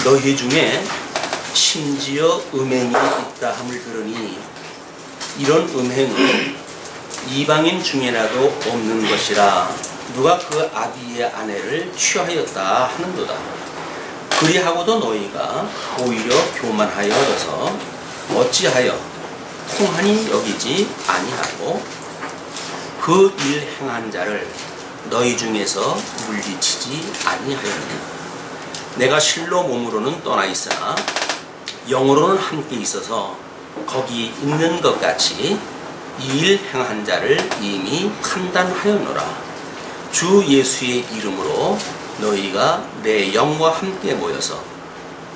너희 중에 심지어 음행이 있다 함을 들으니 이런 음행은 이방인 중에라도 없는 것이라 누가 그 아비의 아내를 취하였다 하는도다. 그리하고도 너희가 오히려 교만하여져서 어찌하여 통하니 여기지 아니하고 그 일 행한 자를 너희 중에서 물리치지 아니하였느냐. 내가 실로 몸으로는 떠나 있으나 영으로는 함께 있어서 거기 있는 것 같이 이 일 행한 자를 이미 판단하였노라. 주 예수의 이름으로 너희가 내 영과 함께 모여서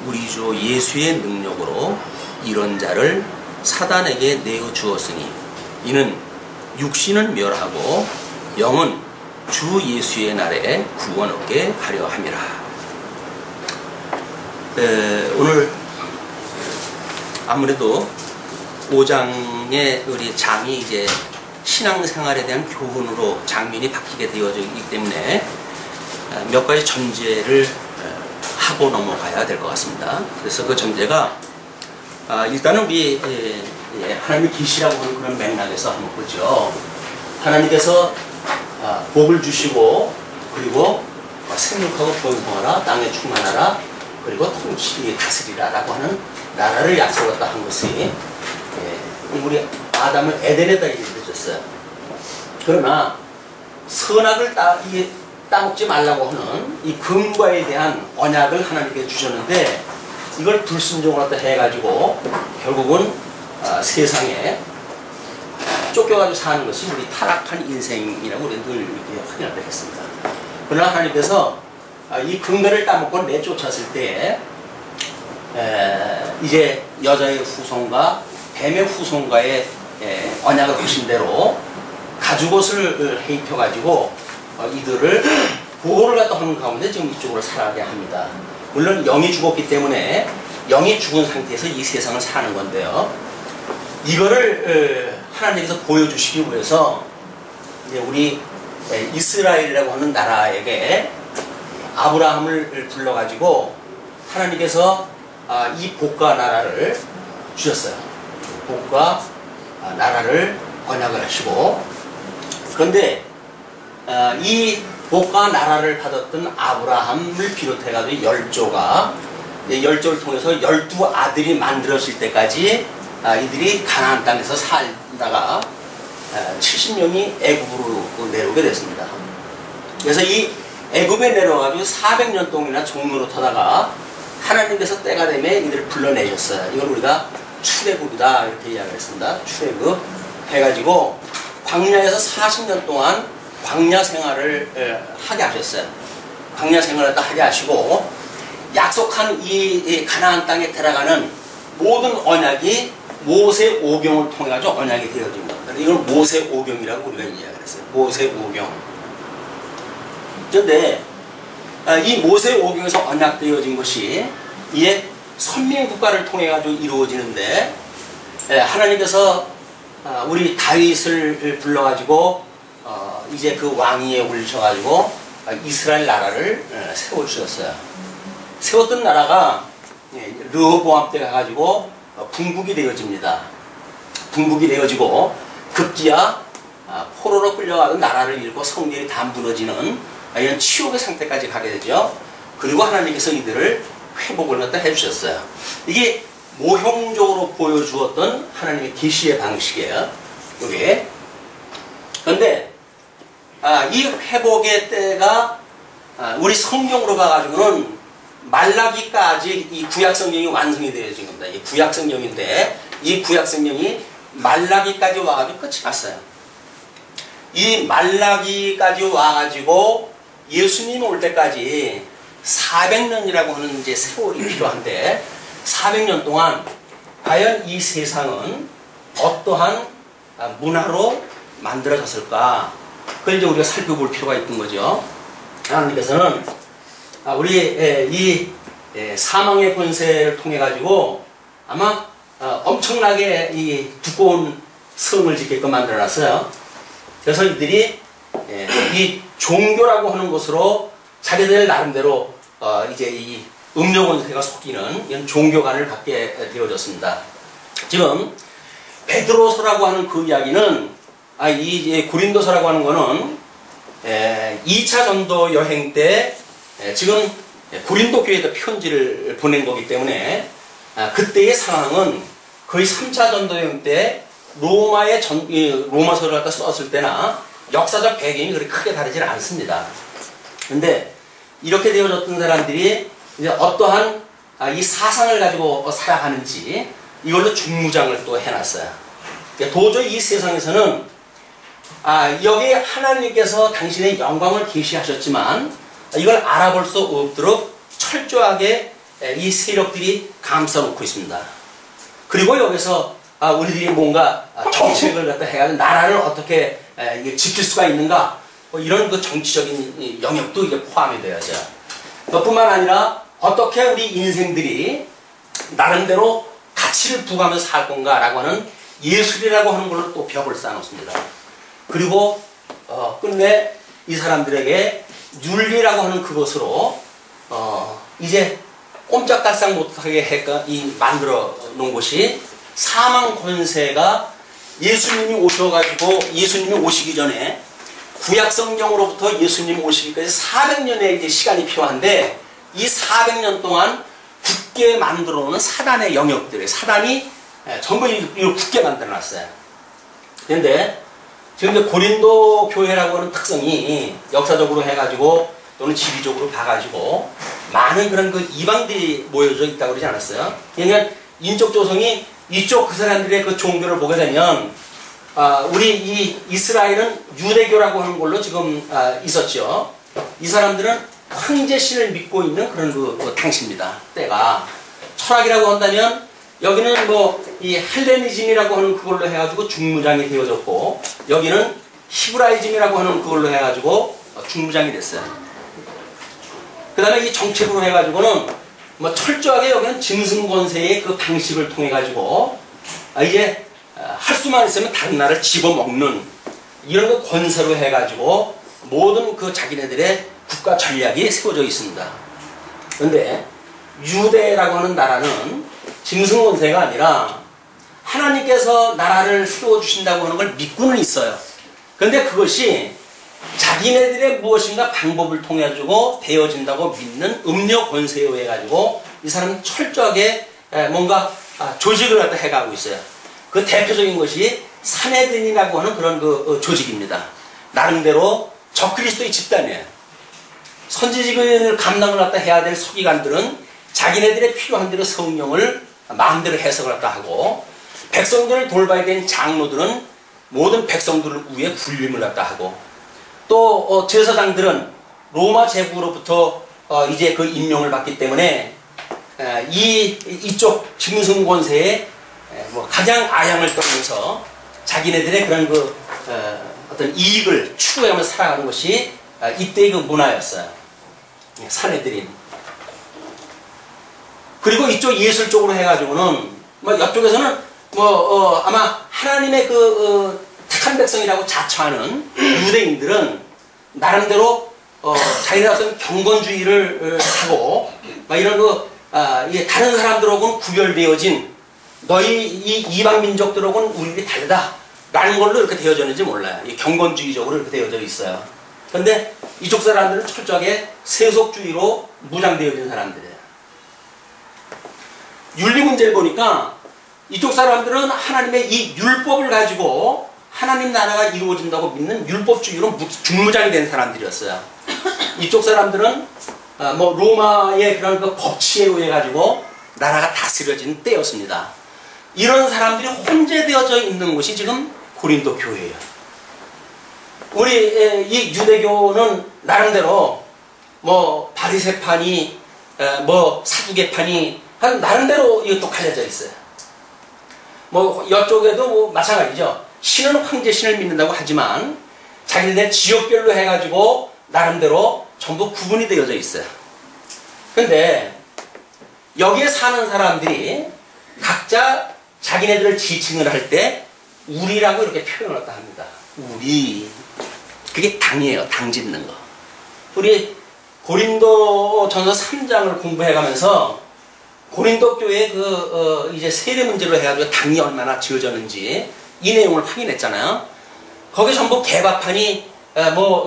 우리 주 예수의 능력으로 이런 자를 사단에게 내어 주었으니 이는 육신은 멸하고 영은 주 예수의 날에 구원 얻게 하려 함이라. 오늘 아무래도 5장의 우리 장이 이제 신앙생활에 대한 교훈으로 장면이 바뀌게 되어져 있기 때문에 몇 가지 전제를 하고 넘어가야 될 것 같습니다. 그래서 그 전제가 일단은 우리 하나님의 계시라고 하는 그런 맥락에서 한번 보죠. 하나님께서 복을 주시고 그리고 생육하고 번성하라, 땅에 충만하라, 그리고 통치 다스리라 라고 하는 나라를 약속했다 한 것이 우리 아담을 에덴에다 이르셨어요. 그러나 선악을 따먹지 말라고 하는 이 금과에 대한 언약을 하나님께 주셨는데 이걸 불순종을 해가지고 결국은 세상에 쫓겨가지고 사는 것이 우리 타락한 인생이라고 우리는 늘 이렇게 확인하도록 했습니다. 그러나 하나님께서 이 금배를 따먹고 내쫓았을 때 이제 여자의 후손과 뱀의 후손과의 언약을 하신 대로 가죽옷을 입혀가지고 이들을 보호를 갖다 하는 가운데 지금 이쪽으로 살아가게 합니다. 물론 영이 죽었기 때문에 영이 죽은 상태에서 이 세상을 사는 건데요. 이거를 하나님께서 보여주시기 위해서 이제 우리 이스라엘이라고 하는 나라에게 아브라함을 불러가지고 하나님께서 이 복과 나라를 주셨어요. 복과 나라를 언약을 하시고, 그런데 이 복과 나라를 받았던 아브라함을 비롯해가지고 열조를 통해서 12아들이 만들어질 때까지 이들이 가나안 땅에서 살다가 70명이 애굽으로 내려오게 됐습니다. 그래서 이 애굽에 내려와가지고 400년 동안이나 종로로 타다가 하나님께서 때가 되면 이들을 불러내셨어요. 이걸 우리가 출애굽이다 이렇게 이야기를 했습니다. 출애굽 해가지고 광야에서 40년 동안 광야 생활을 하게 하셨어요. 광야 생활을 하게 하시고 약속한 이 가나안 땅에 들어가는 모든 언약이 모세 오경을 통해 가지고 언약이 되어진 겁니다. 이걸 모세 오경이라고 우리가 이야기를 했어요. 모세 오경. 그런데 이 모세 오경에서 언약되어진 것이 이에 선민국가를 통해 가지고 이루어지는데 하나님께서 우리 다윗을 불러가지고 이제 그 왕위에 올리셔가지고 이스라엘 나라를 세워주셨어요. 세웠던 나라가 르호보암 때 가가지고 분국이 되어집니다. 분국이 되어지고 급기야 포로로 끌려가던 나라를 잃고 성전이 다 무너지는 이런 치욕의 상태까지 가게 되죠. 그리고 하나님께서 이들을 회복을 갖다 해주셨어요. 이게 모형적으로 보여주었던 하나님의 계시의 방식이에요. 이게. 그런데 이 회복의 때가 우리 성경으로 가가지고는 말라기까지 이 구약성경이 완성이 되어진 겁니다. 이 구약성경인데 이 구약성경이 말라기까지 와가지고 끝이 났어요. 이 말라기까지 와가지고 예수님 올 때까지 400년이라고 하는 이제 세월이 필요한데 400년 동안 과연 이 세상은 어떠한 문화로 만들어졌을까? 그걸 이제 우리가 살펴볼 필요가 있던 거죠. 하나님께서는 우리 이 사망의 권세를 통해 가지고 아마 엄청나게 이 두꺼운 성을 짓게끔 만들어놨어요. 그래서 이들이 이 종교라고 하는 것으로 자기들 나름대로 이제 이 음료 권세가 섞이는 이런 종교관을 갖게 되어졌습니다. 지금 베드로서라고 하는 그 이야기는 이 고린도서라고 하는 거는 2차 전도 여행 때 지금 고린도 교회에다 편지를 보낸 거기 때문에 그때의 상황은 거의 3차 전도 여행 때 로마의 로마서를 갖다 썼을 때나 역사적 배경이 그렇게 크게 다르질 않습니다. 근데 이렇게 되어졌던 사람들이 이제 어떠한 이 사상을 가지고 살아가는지 이걸로 중무장을 또 해놨어요. 도저히 이 세상에서는 여기 하나님께서 당신의 영광을 계시하셨지만 이걸 알아볼 수 없도록 철저하게 이 세력들이 감싸놓고 있습니다. 그리고 여기서 우리들이 뭔가 정책을 갖다 해가지고 나라를 어떻게 지킬 수가 있는가 이런 그 정치적인 영역도 이제 포함이 되어져. 뿐만 아니라 어떻게 우리 인생들이 나름대로 가치를 부과하면서 살 건가라고 하는 예술이라고 하는 걸로 또 벽을 쌓아놓습니다. 그리고 끝내 이 사람들에게 윤리라고 하는 그것으로 이제 꼼짝달싹 못하게 만들어 놓은 것이 사망 권세가 예수님이 오셔가지고 예수님이 오시기 전에 구약 성경으로부터 예수님 오시기까지 400년의 이제 시간이 필요한데 이 400년 동안 굳게 만들어 놓은 사단의 영역들이 사단이 전부 이걸 굳게 만들어 놨어요. 그런데 지금 이제 고린도 교회라고 하는 특성이 역사적으로 해가지고 또는 지리적으로 봐가지고 많은 그런 그 이방들이 모여져 있다고 그러지 않았어요? 그러니까 인적 조성이 이쪽 그 사람들의 그 종교를 보게 되면 우리 이 이스라엘은 유대교라고 하는 걸로 지금 있었죠. 이 사람들은 황제신을 믿고 있는 그런 그 당시입니다. 때가 철학이라고 한다면 여기는 뭐 이 헬레니즘이라고 하는 그걸로 해가지고 중무장이 되어졌고 여기는 히브라이즘이라고 하는 그걸로 해가지고 중무장이 됐어요. 그 다음에 이 정책으로 해가지고는 뭐 철저하게 여기는 짐승권세의 그 방식을 통해가지고 이제 할 수만 있으면 다른 나라를 집어먹는 이런 그 권세로 해가지고 모든 그 자기네들의 국가 전략이 세워져 있습니다. 그런데 유대라고 하는 나라는 짐승권세가 아니라 하나님께서 나라를 세워주신다고 하는 걸 믿고는 있어요. 그런데 그것이 자기네들의 무엇인가 방법을 통해가지고 되어진다고 믿는 음료 권세에 의해 가지고 이 사람은 철저하게 뭔가 조직을 갖다 해가고 있어요. 그 대표적인 것이 사내든이라고 하는 그런 그 조직입니다. 나름대로 적그리스도의 집단이에요. 선지직을 감당을 갖다 해야 될 서기관들은 자기네들의 필요한 대로 성령을 마음대로 해석을 갖다 하고 백성들을 돌봐야 되는 장로들은 모든 백성들을 위해 군림을 갖다 하고 또 제사장들은 로마 제국으로부터 이제 그 임명을 받기 때문에 이쪽 짐승 권세에 뭐 가장 아양을 떨면서 자기네들의 그런 그 어떤 이익을 추구하면서 살아가는 것이 이때의 그 문화였어요. 사내들인. 그리고 이쪽 예술 쪽으로 해가지고는 뭐 이쪽에서는 뭐 아마 하나님의 그 택한 백성이라고 자처하는 유대인들은 나름대로 자기네 어떤 경건주의를 하고 막 이런 그 다른 사람들하고는 구별되어진 너희 이 이방 민족들하고는 우리들이 다르다라는 걸로 이렇게 되어졌는지 몰라요. 이 경건주의적으로 이렇게 되어져 있어요. 그런데 이쪽 사람들은 철저하게 세속주의로 무장되어진 사람들이에요. 윤리 문제를 보니까 이쪽 사람들은 하나님의 이 율법을 가지고 하나님 나라가 이루어진다고 믿는 율법주의로 중무장이 된 사람들이었어요. 이쪽 사람들은 뭐 로마의 그런 그 법치에 의해 가지고 나라가 다스려진 때였습니다. 이런 사람들이 혼재되어져 있는 곳이 지금 고린도 교회예요. 우리 이 유대교는 나름대로 뭐 바리새파니 뭐 사두개파니 나름대로 이것도 갈려져 있어요. 뭐 이쪽에도 뭐 마찬가지죠. 신은 황제신을 믿는다고 하지만 자기네 지역별로 해가지고 나름대로 전부 구분이 되어져 있어요. 근데 여기에 사는 사람들이 각자 자기네들을 지칭을 할 때 우리라고 이렇게 표현을 갖다 합니다. 우리. 그게 당이에요. 당 짓는 거. 우리 고린도전서 3장을 공부해가면서 고린도 교회 이제 세례 문제로 해가지고 당이 얼마나 지어졌는지 이 내용을 확인했잖아요. 거기 전부 개바판이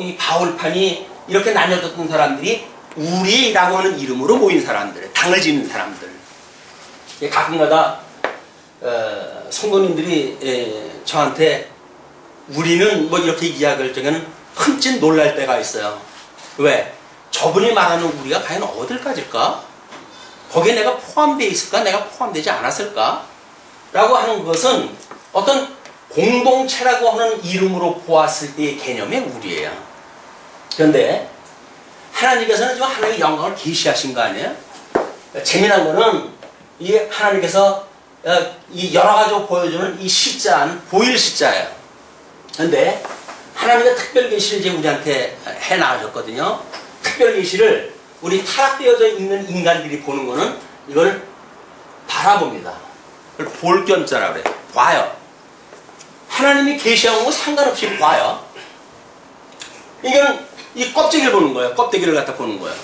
이 바울판이 이렇게 나뉘어졌던 사람들이 우리라고 하는 이름으로 모인 사람들, 당을 짓는 사람들. 가끔가다 성도님들이 저한테 우리는 뭐 이렇게 이야기할 적에는 흠칫 놀랄 때가 있어요. 왜? 저분이 말하는 우리가 과연 어딜까지일까? 거기에 내가 포함되어 있을까? 내가 포함되지 않았을까? 라고 하는 것은 어떤 공동체라고 하는 이름으로 보았을 때의 개념의 우리예요. 그런데 하나님께서는 지금 하나님의 영광을 계시하신 거 아니에요? 재미난 거는 이 하나님께서 이 여러 가지로 보여주는 이 십자는 보일 십자예요. 그런데 하나님의 특별 계시를 이제 우리한테 해 나가셨거든요. 특별 계시를 우리 타락되어져 있는 인간들이 보는 거는 이걸 바라봅니다. 그걸 볼견자라고 그래요. 봐요. 하나님이 계시하고 상관없이 봐요. 이거는 이 껍데기를 보는 거예요. 껍데기를 갖다 보는 거예요.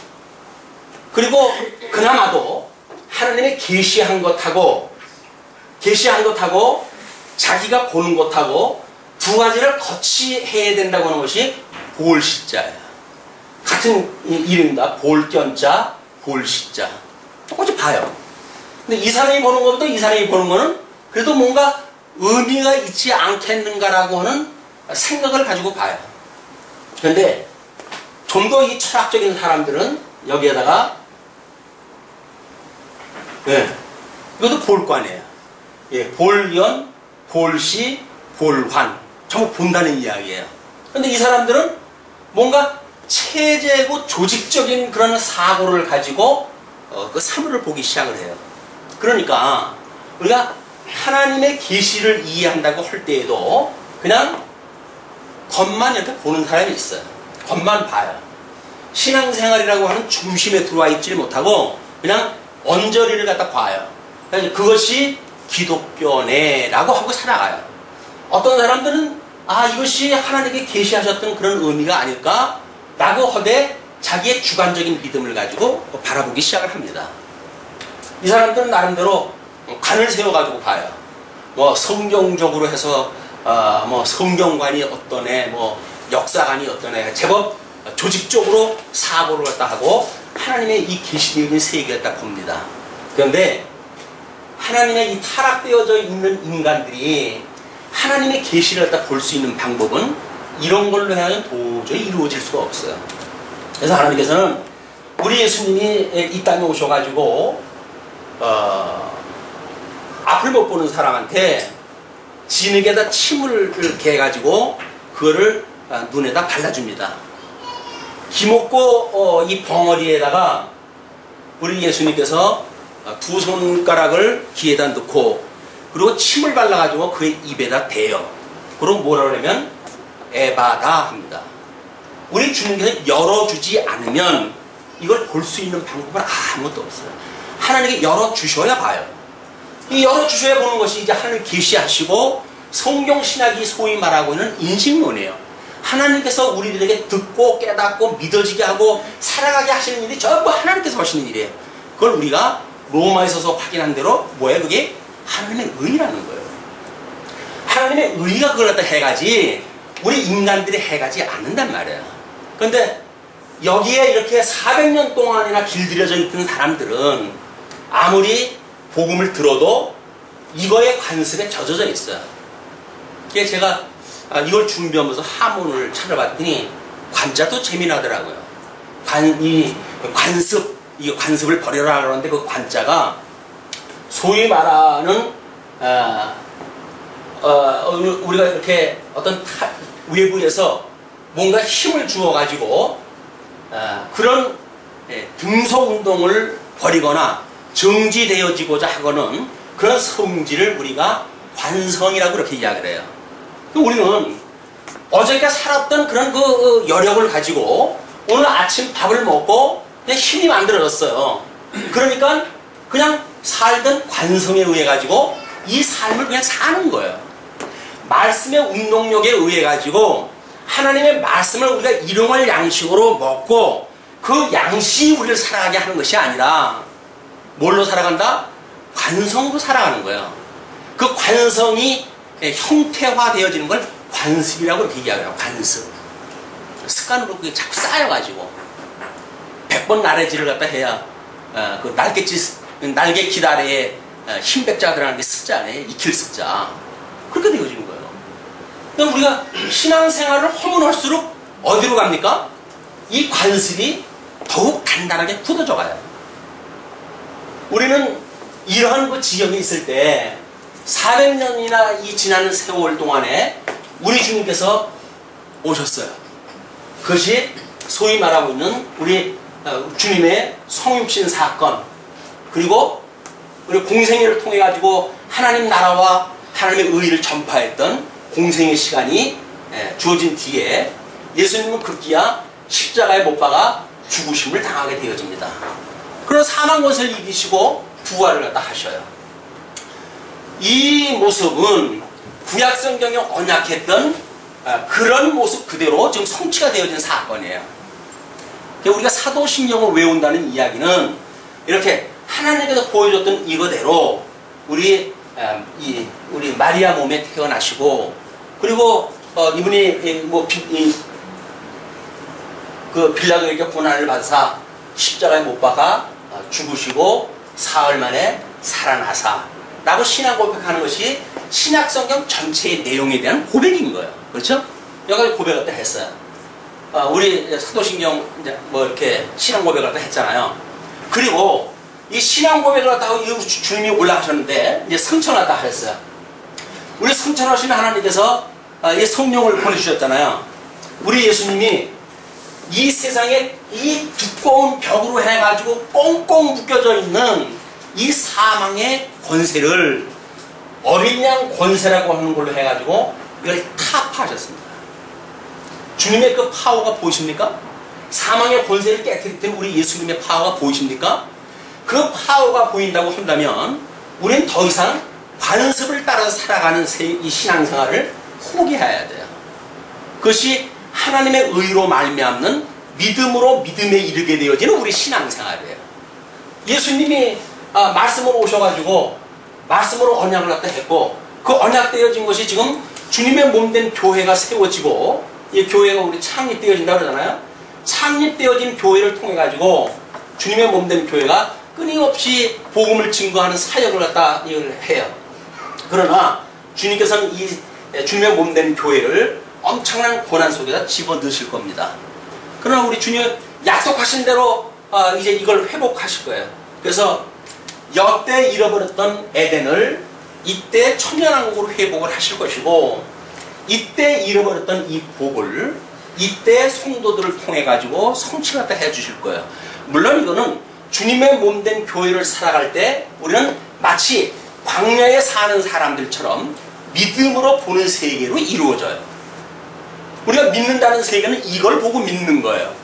그리고 그나마도 하나님의 계시한 것하고 자기가 보는 것하고 두 가지를 같이 해야 된다고 하는 것이 볼시자예요. 같은 이름입니다. 볼견자, 볼시자. 똑같이 봐요. 근데 이 사람이 보는 것보다 이 사람이 보는 거는 그래도 뭔가 의미가 있지 않겠는가라고 하는 생각을 가지고 봐요. 그런데 좀 더 이 철학적인 사람들은 여기에다가 이것도 볼관이에요. 볼견, 볼시, 볼환. 전부 본다는 이야기예요. 그런데 이 사람들은 뭔가 체제고 조직적인 그런 사고를 가지고 그 사물을 보기 시작을 해요. 그러니까 우리가 하나님의 계시를 이해한다고 할 때에도 그냥 겉만 이렇게 보는 사람이 있어요. 겉만 봐요. 신앙생활이라고 하는 중심에 들어와 있지 못하고 그냥 언저리를 갖다 봐요. 그것이 기독교네라고 하고 살아가요. 어떤 사람들은 이것이 하나님께 계시하셨던 그런 의미가 아닐까? 라고 하되 자기의 주관적인 믿음을 가지고 바라보기 시작을 합니다. 이 사람들은 나름대로 관을 세워가지고 봐요. 뭐 성경적으로 해서 뭐 성경관이 어떠네, 뭐 역사관이 어떠네, 제법 조직적으로 사고를 갖다 하고 하나님의 이 계시되어진 세계를 딱 봅니다. 그런데 하나님의 이 타락되어져 있는 인간들이 하나님의 계시를 갖다 볼 수 있는 방법은 이런 걸로 해야는 도저히 이루어질 수가 없어요. 그래서 하나님께서는 우리 예수님이 이 땅에 오셔가지고 앞을 못 보는 사람한테 진흙에다 침을 이렇게 해가지고 그거를 눈에다 발라줍니다. 기먹고 이 벙어리에다가 우리 예수님께서 두 손가락을 귀에다 넣고 그리고 침을 발라가지고 그의 입에다 대요. 그럼 뭐라 그러면 에바다 합니다. 우리 주님께서 열어주지 않으면 이걸 볼 수 있는 방법은 아무것도 없어요. 하나님께 열어주셔야 봐요. 이 열어주셔야 보는 것이 이제 하나님 계시하시고 성경 신학이 소위 말하고 있는 인식론이에요. 하나님께서 우리들에게 듣고 깨닫고 믿어지게 하고 살아가게 하시는 일이 전부 하나님께서 하시는 일이에요. 그걸 우리가 로마에서 확인한 대로 뭐예요? 그게 하나님의 의라는 거예요. 하나님의 의가 그걸 갖다 해가지 우리 인간들이 해가지 않는단 말이에요. 그런데 여기에 이렇게 400년 동안이나 길들여져 있던 사람들은 아무리 복음을 들어도 이거의 관습에 젖어져 있어요. 그래서 제가 이걸 준비하면서 하문을 찾아봤더니 관자도 재미나더라고요. 이 관습을 버려라 그러는데 그 관자가 소위 말하는 우리가 이렇게 어떤 외부에서 뭔가 힘을 주어가지고 그런 등소 운동을 벌이거나 정지되어지고자 하고는 그런 성질을 우리가 관성이라고 그렇게 이야기를 해요. 우리는 어저께 살았던 그런 그 여력을 가지고 오늘 아침 밥을 먹고 그냥 힘이 만들어졌어요. 그러니까 그냥 살던 관성에 의해 가지고 이 삶을 그냥 사는 거예요. 말씀의 운동력에 의해 가지고 하나님의 말씀을 우리가 일용할 양식으로 먹고 그 양식이 우리를 살아가게 하는 것이 아니라 뭘로 살아간다? 관성으로 살아가는 거예요. 그 관성이 형태화되어지는 걸 관습이라고 이렇게 얘기해요. 관습. 습관으로 그게 자꾸 쌓여가지고 100번 나래질을 갖다 해야 그 날개 기다래에 흰백자가 들어가는 게 습자 아니에요. 익힐 습자. 그렇게 되어지는 거예요. 그러니까 우리가 신앙생활을 허문할수록 어디로 갑니까? 이 관습이 더욱 단단하게 굳어져 가요. 우리는 이러한 그 지경에 있을 때 400년이나 이 지난 세월 동안에 우리 주님께서 오셨어요. 그것이 소위 말하고 있는 우리 주님의 성육신 사건, 그리고 우리 공생애를 통해 가지고 하나님 나라와 하나님의 의의를 전파했던 공생의 시간이 주어진 뒤에 예수님은 급기야 십자가에 못 박아 죽으심을 당하게 되어집니다. 그런 사망 권세를 이기시고 부활을 갖다 하셔요. 이 모습은 구약 성경에 언약했던 그런 모습 그대로 지금 성취가 되어진 사건이에요. 우리가 사도신경을 외운다는 이야기는 이렇게 하나님께서 보여줬던 이거대로 우리 마리아 몸에 태어나시고, 그리고 이분이 그 빌라도에게 고난을 받으사 십자가에 못 박아 죽으시고 사흘 만에 살아나사 라고 신앙 고백하는 것이 신약 성경 전체의 내용에 대한 고백인 거예요. 그렇죠? 여기까지 고백을 다 했어요. 우리 사도신경 이제 뭐 이렇게 신앙 고백을 다 했잖아요. 그리고 이 신앙 고백을 갖다가 주님이 올라가셨는데 이제 성천을 다 하셨어요. 우리 성천하신 하나님께서 이 성령을 보내주셨잖아요. 우리 예수님이 이 세상에 이 두꺼운 벽으로 해가지고 꽁꽁 묶여져 있는 이 사망의 권세를 어린 양 권세라고 하는 걸로 해가지고 이걸 타파하셨습니다. 주님의 그 파워가 보이십니까? 사망의 권세를 깨뜨릴 우리 예수님의 파워가 보이십니까? 그 파워가 보인다고 한다면 우리는 더 이상 관습을 따라서 살아가는 이 신앙생활을 포기해야 돼요. 그것이 하나님의 의로 말미암는 믿음으로 믿음에 이르게 되어지는 우리 신앙생활이에요. 예수님이 말씀으로 오셔가지고 말씀으로 언약을 갖다 했고, 그 언약되어진 것이 지금 주님의 몸된 교회가 세워지고, 이 교회가 우리 창립되어진다고 그러잖아요. 창립되어진 교회를 통해 가지고 주님의 몸된 교회가 끊임없이 복음을 증거하는 사역을 갖다 해요. 그러나 주님께서는 이 주님의 몸된 교회를 엄청난 고난 속에다 집어넣으실 겁니다. 그러나 우리 주님 약속하신 대로 이제 이걸 회복하실 거예요. 그래서 여태 잃어버렸던 에덴을 이때 천년왕국으로 회복을 하실 것이고, 이때 잃어버렸던 이 복을 이때 성도들을 통해 가지고 성취를 갖다 해주실 거예요. 물론 이거는 주님의 몸된 교회를 살아갈 때 우리는 마치 광야에 사는 사람들처럼 믿음으로 보는 세계로 이루어져요. 우리가 믿는다는 세계는 이걸 보고 믿는 거예요.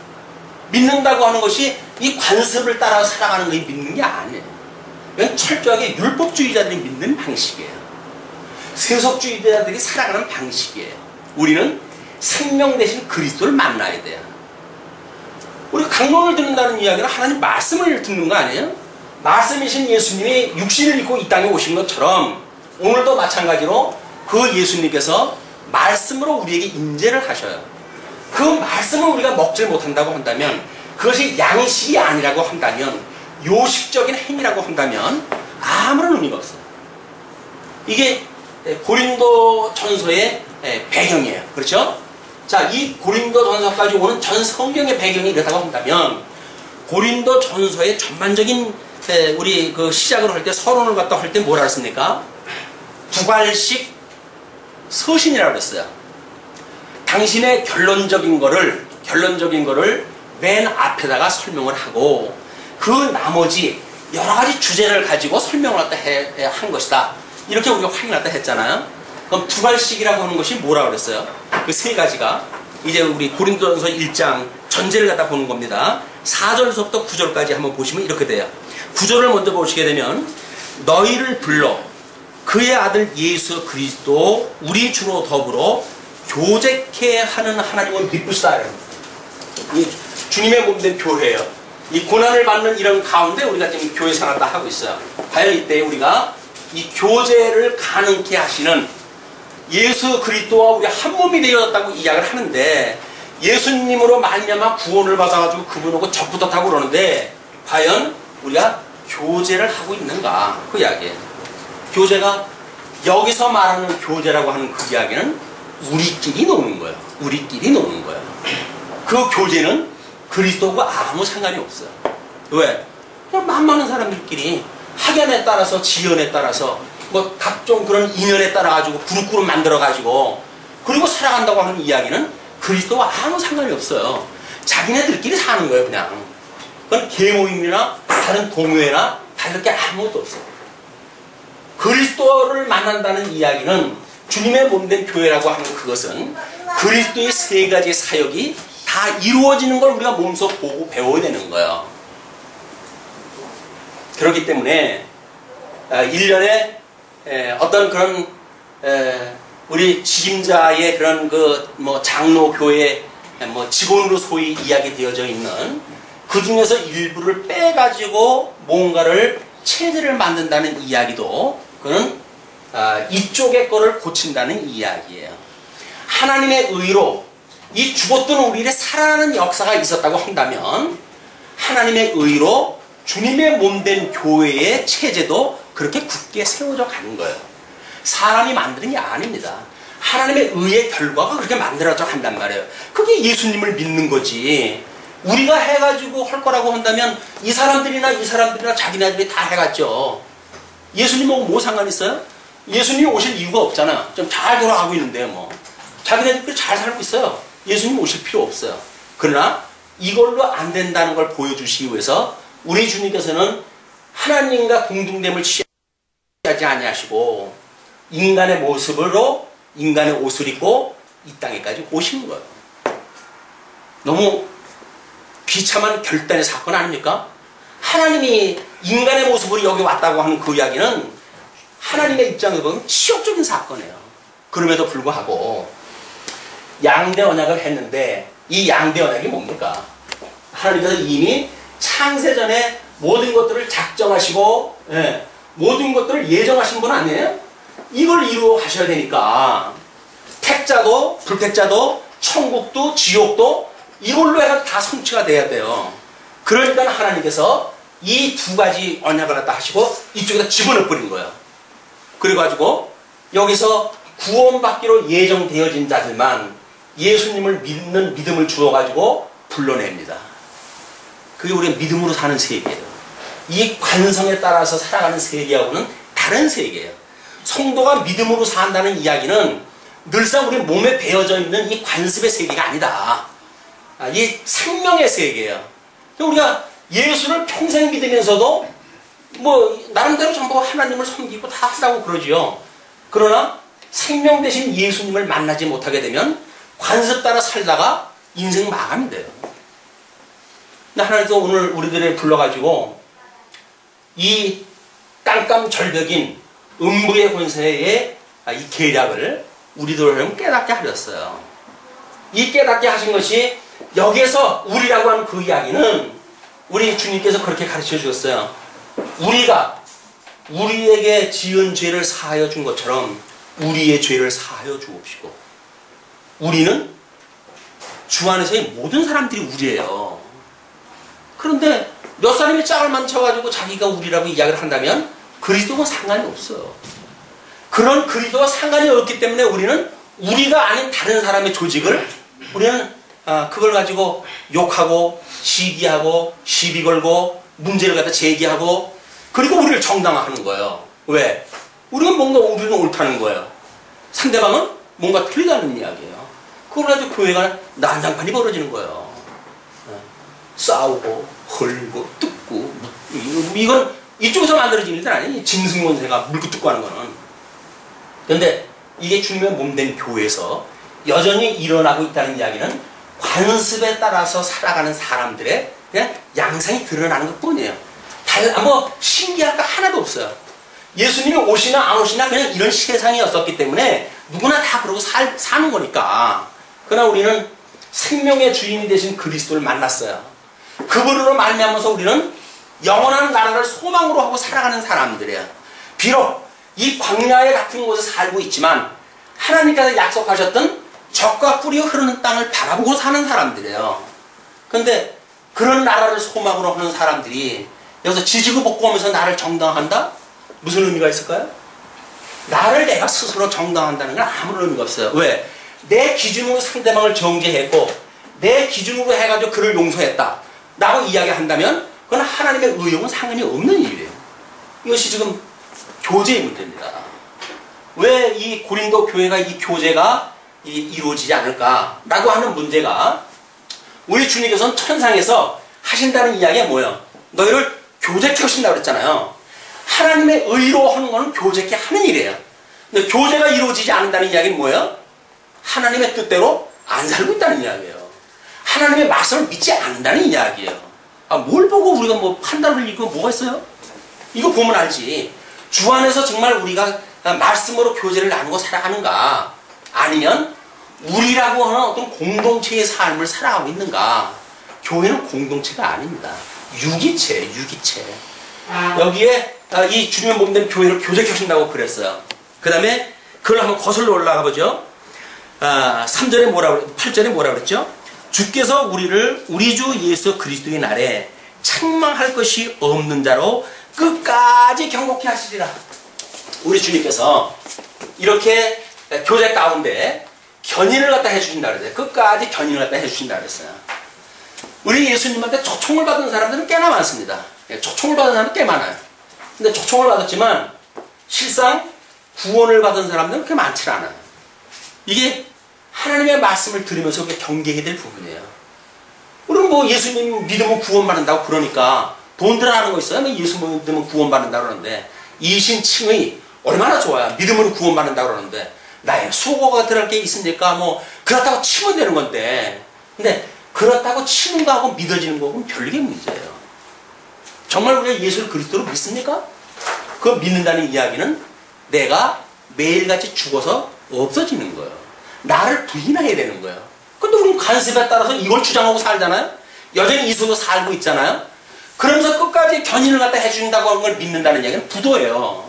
믿는다고 하는 것이 이 관습을 따라 살아가는 것이 믿는 게 아니에요. 이건 철저하게 율법주의자들이 믿는 방식이에요. 세속주의자들이 살아가는 방식이에요. 우리는 생명 대신 그리스도를 만나야 돼요. 우리가 강론을 듣는다는 이야기는 하나님 말씀을 듣는 거 아니에요? 말씀이신 예수님이 육신을 입고 이 땅에 오신 것처럼 오늘도 마찬가지로 그 예수님께서 말씀으로 우리에게 임재를 하셔요. 그 말씀을 우리가 먹질 못한다고 한다면, 그것이 양식이 아니라고 한다면, 요식적인 행위라고 한다면 아무런 의미가 없어요. 이게 고린도 전서의 배경이에요. 그렇죠? 자, 이 고린도 전서까지 오는 전 성경의 배경이 이렇다고 한다면, 고린도 전서의 전반적인 우리 그 시작을 할 때, 서론을 갖다 할 때 뭐라 그랬습니까? 두괄식 서신이라고 그랬어요. 당신의 결론적인 거를 맨 앞에다가 설명을 하고, 그 나머지 여러 가지 주제를 가지고 설명을 갖다 한 것이다. 이렇게 우리가 확인을 갖다 했잖아요. 그럼 두괄식이라고 하는 것이 뭐라고 그랬어요? 그 세 가지가 이제 우리 고린도전서 1장 전제를 갖다 보는 겁니다. 4절에서부터 9절까지 한번 보시면 이렇게 돼요. 9절을 먼저 보시게 되면, 너희를 불러 그의 아들 예수 그리스도 우리 주로 더불어 교제케 하는 하나님을 믿으시다. 이 주님의 몸된 교회예요. 이 고난을 받는 이런 가운데 우리가 지금 교회 생활을 다 하고 있어요. 과연 이때 우리가 이 교제를 가능케 하시는 예수 그리스도와 우리 한 몸이 되어졌다고 이야기를 하는데, 예수님으로 말미암아 구원을 받아가지고 그분하고 접붙었다고 그러는데, 과연 우리가 교제를 하고 있는가, 그 이야기예요. 교제가 여기서 말하는 교제라고 하는 그 이야기는 우리끼리 노는 거예요. 우리끼리 노는 거예요. 그 교제는 그리스도와 아무 상관이 없어요. 왜? 그냥 만만한 사람들끼리 학연에 따라서, 지연에 따라서, 뭐 각종 그런 인연에 따라 가지고 그룹 만들어 가지고 그리고 살아간다고 하는 이야기는 그리스도와 아무 상관이 없어요. 자기네들끼리 사는 거예요, 그냥. 그건 계모임이나 다른 동요회나 다를 게 아무것도 없어요. 그리스도를 만난다는 이야기는, 주님의 몸된 교회라고 하는 그것은 그리스도의 세 가지 사역이 다 이루어지는 걸 우리가 몸소 보고 배워야 되는 거예요. 그렇기 때문에 1년에 어떤 그런 우리 직임자의 그런 그 뭐 장로교회 뭐 직원으로 소위 이야기되어져 있는 그 중에서 일부를 빼가지고 뭔가를 체제를 만든다는 이야기도, 그는 이쪽의 거를 고친다는 이야기예요. 하나님의 의로 이 죽었던 우리의 살아나는 역사가 있었다고 한다면, 하나님의 의로 주님의 몸된 교회의 체제도 그렇게 굳게 세워져 가는 거예요. 사람이 만드는 게 아닙니다. 하나님의 의의 결과가 그렇게 만들어져 간단 말이에요. 그게 예수님을 믿는 거지. 우리가 해가지고 할 거라고 한다면 이 사람들이나 자기네들이 다 해갔죠. 예수님하고 뭐 상관 있어요? 예수님이 오실 이유가 없잖아. 좀 잘 돌아가고 있는데 뭐 자기네들끼리 잘 살고 있어요. 예수님 오실 필요 없어요. 그러나 이걸로 안 된다는 걸 보여주시기 위해서 우리 주님께서는 하나님과 공동됨을 취하지 아니하시고 인간의 모습으로 인간의 옷을 입고 이 땅에까지 오신 거예요. 너무 비참한 결단의 사건 아닙니까? 하나님이 인간의 모습으로 여기 왔다고 하는 그 이야기는 하나님의 입장에서 보면 치욕적인 사건이에요. 그럼에도 불구하고 양대 언약을 했는데, 이 양대 언약이 뭡니까? 하나님께서 이미 창세전에 모든 것들을 작정하시고 모든 것들을 예정하신 분 아니에요? 이걸 이루어 가셔야 되니까 택자도 불택자도 천국도 지옥도 이걸로 해서 다 성취가 돼야 돼요. 그러니까 하나님께서 이 두 가지 언약을 갖다 하시고 이쪽에다 집어넣어 버린 거예요. 그래가지고 여기서 구원받기로 예정되어진 자들만 예수님을 믿는 믿음을 주어가지고 불러냅니다. 그게 우리가 믿음으로 사는 세계예요. 이 관성에 따라서 살아가는 세계하고는 다른 세계예요. 성도가 믿음으로 산다는 이야기는 늘상 우리 몸에 배어져 있는 이 관습의 세계가 아니다. 이 생명의 세계예요. 우리가 예수를 평생 믿으면서도 뭐 나름대로 전부 하나님을 섬기고 다 하라고 그러지요. 그러나 생명 대신 예수님을 만나지 못하게 되면 관습 따라 살다가 인생 마감이 돼요. 근데 하나님도 오늘 우리들을 불러가지고 이 깜깜절벽인 음부의 권세의 이 계략을 우리들을 깨닫게 하셨어요. 이 깨닫게 하신 것이 여기에서 우리라고 하는 그 이야기는 우리 주님께서 그렇게 가르쳐 주셨어요. 우리가 우리에게 지은 죄를 사하여 준 것처럼 우리의 죄를 사하여 주옵시고, 우리는 주 안에서의 모든 사람들이 우리예요. 그런데 몇 사람이 짝을 만쳐가지고 자기가 우리라고 이야기를 한다면 그리스도와 상관이 없어요. 그런 그리스도와 상관이 없기 때문에 우리는 우리가 아닌 다른 사람의 조직을 우리는 그걸 가지고 욕하고 시기하고 시비 걸고 문제를 갖다 제기하고 그리고 우리를 정당화하는 거예요. 왜? 우리는 옳다는 거예요. 상대방은 뭔가 틀리다는 이야기예요. 그걸 가지고 교회가 난장판이 벌어지는 거예요. 싸우고 헐고 뜯고 이건 이쪽에서 만들어진 일들 아니에요. 짐승권세가 물고 뜯고 하는 거는. 그런데 이게 주님의 몸된 교회에서 여전히 일어나고 있다는 이야기는 관습에 따라서 살아가는 사람들의 그냥 양상이 드러나는 것 뿐이에요. 뭐 신기할 거 하나도 없어요. 예수님이 오시나 안 오시나 그냥 이런 세상이었었기 때문에 누구나 다 그러고 사는 거니까. 그러나 우리는 생명의 주인이 되신 그리스도를 만났어요. 그분으로 말미암아서 우리는 영원한 나라를 소망으로 하고 살아가는 사람들이에요. 비록 이 광야에 같은 곳에 살고 있지만 하나님께서 약속하셨던 젖과 꿀이 흐르는 땅을 바라보고 사는 사람들이에요. 그런데 그런 나라를 소망으로 하는 사람들이 여기서 지지고 볶고 하면서 나를 정당한다? 무슨 의미가 있을까요? 나를 내가 스스로 정당한다는 건 아무런 의미가 없어요. 왜? 내 기준으로 상대방을 정죄했고 내 기준으로 해가지고 그를 용서했다 라고 이야기한다면 그건 하나님의 의욕은 상관이 없는 일이에요. 이것이 지금 교제의 문제입니다. 왜 이 고린도 교회가 이 교제가 이루어지지 않을까라고 하는 문제가 우리 주님께서는 천상에서 하신다는 이야기가 뭐예요? 너희를 교제케 하신다고 그랬잖아요. 하나님의 의로 하는 거는 교제케 하는 일이에요. 근데 교제가 이루어지지 않는다는 이야기는 뭐예요? 하나님의 뜻대로 안 살고 있다는 이야기예요. 하나님의 말씀을 믿지 않는다는 이야기예요. 뭘 보고 우리가 뭐 판단을 읽고 뭐가 있어요? 이거 보면 알지. 주 안에서 정말 우리가 말씀으로 교제를 나누고 살아가는가, 아니면 우리라고 하는 어떤 공동체의 삶을 살아가고 있는가. 교회는 공동체가 아닙니다. 유기체예요. 유기체. 여기에 이 주님의 몸된 교회를 교제케 하신다고 그랬어요. 그 다음에 그걸 한번 거슬러 올라가 보죠. 3절에 8절에 뭐라 그랬죠? 주께서 우리를 우리 주 예수 그리스도의 날에 책망할 것이 없는 자로 끝까지 경고케 하시리라. 우리 주님께서 이렇게 교제 가운데 견인을 갖다 해주신다 그랬어요. 끝까지 견인을 갖다 해주신다 그랬어요. 우리 예수님한테 초청을 받은 사람들은 꽤나 많습니다. 초청을 받은 사람은 꽤 많아요. 근데 초청을 받았지만 실상 구원을 받은 사람들은 그렇게 많지 않아요. 이게 하나님의 말씀을 들으면서 경계해야 될 부분이에요. 우리는 뭐 예수님 믿으면 구원받는다고 그러니까 돈들 하는 거 있어요. 예수 믿으면 구원받는다고 그러는데 이신칭의 얼마나 좋아요. 믿으면 구원받는다고 그러는데 나의 수고가 들어갈 게 있으니까 뭐 그렇다고 치면 되는 건데, 근데 그렇다고 치는 거하고 믿어지는 거하고는 별개 문제예요. 정말 우리가 예수를 그리스도로 믿습니까? 그거 믿는다는 이야기는 내가 매일같이 죽어서 없어지는 거예요. 나를 부인해야 되는 거예요. 근데 우리는 관습에 따라서 이걸 주장하고 살잖아요. 여전히 이 속에 살고 있잖아요. 그러면서 끝까지 견인을 갖다 해준다고 하는 걸 믿는다는 이야기는 부도예요.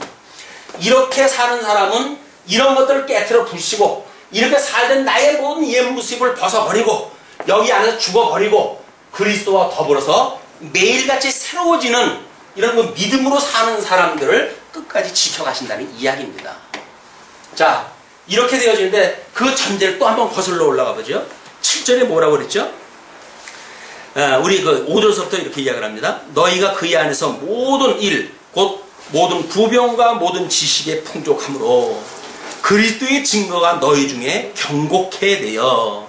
이렇게 사는 사람은 이런 것들을 깨트려 부시고 이렇게 살던 나의 모든 옛모습을 벗어버리고 여기 안에서 죽어버리고 그리스도와 더불어서 매일같이 새로워지는 이런 거 믿음으로 사는 사람들을 끝까지 지켜가신다는 이야기입니다. 자, 이렇게 되어지는데 그 전제를 또 한번 거슬러 올라가 보죠. 7절에 뭐라고 그랬죠? 우리 그 5절서부터 이렇게 이야기를 합니다. 너희가 그의 안에서 모든 일, 곧 모든 부병과 모든 지식에 풍족함으로 그리스도의 증거가 너희 중에 경곡해 내어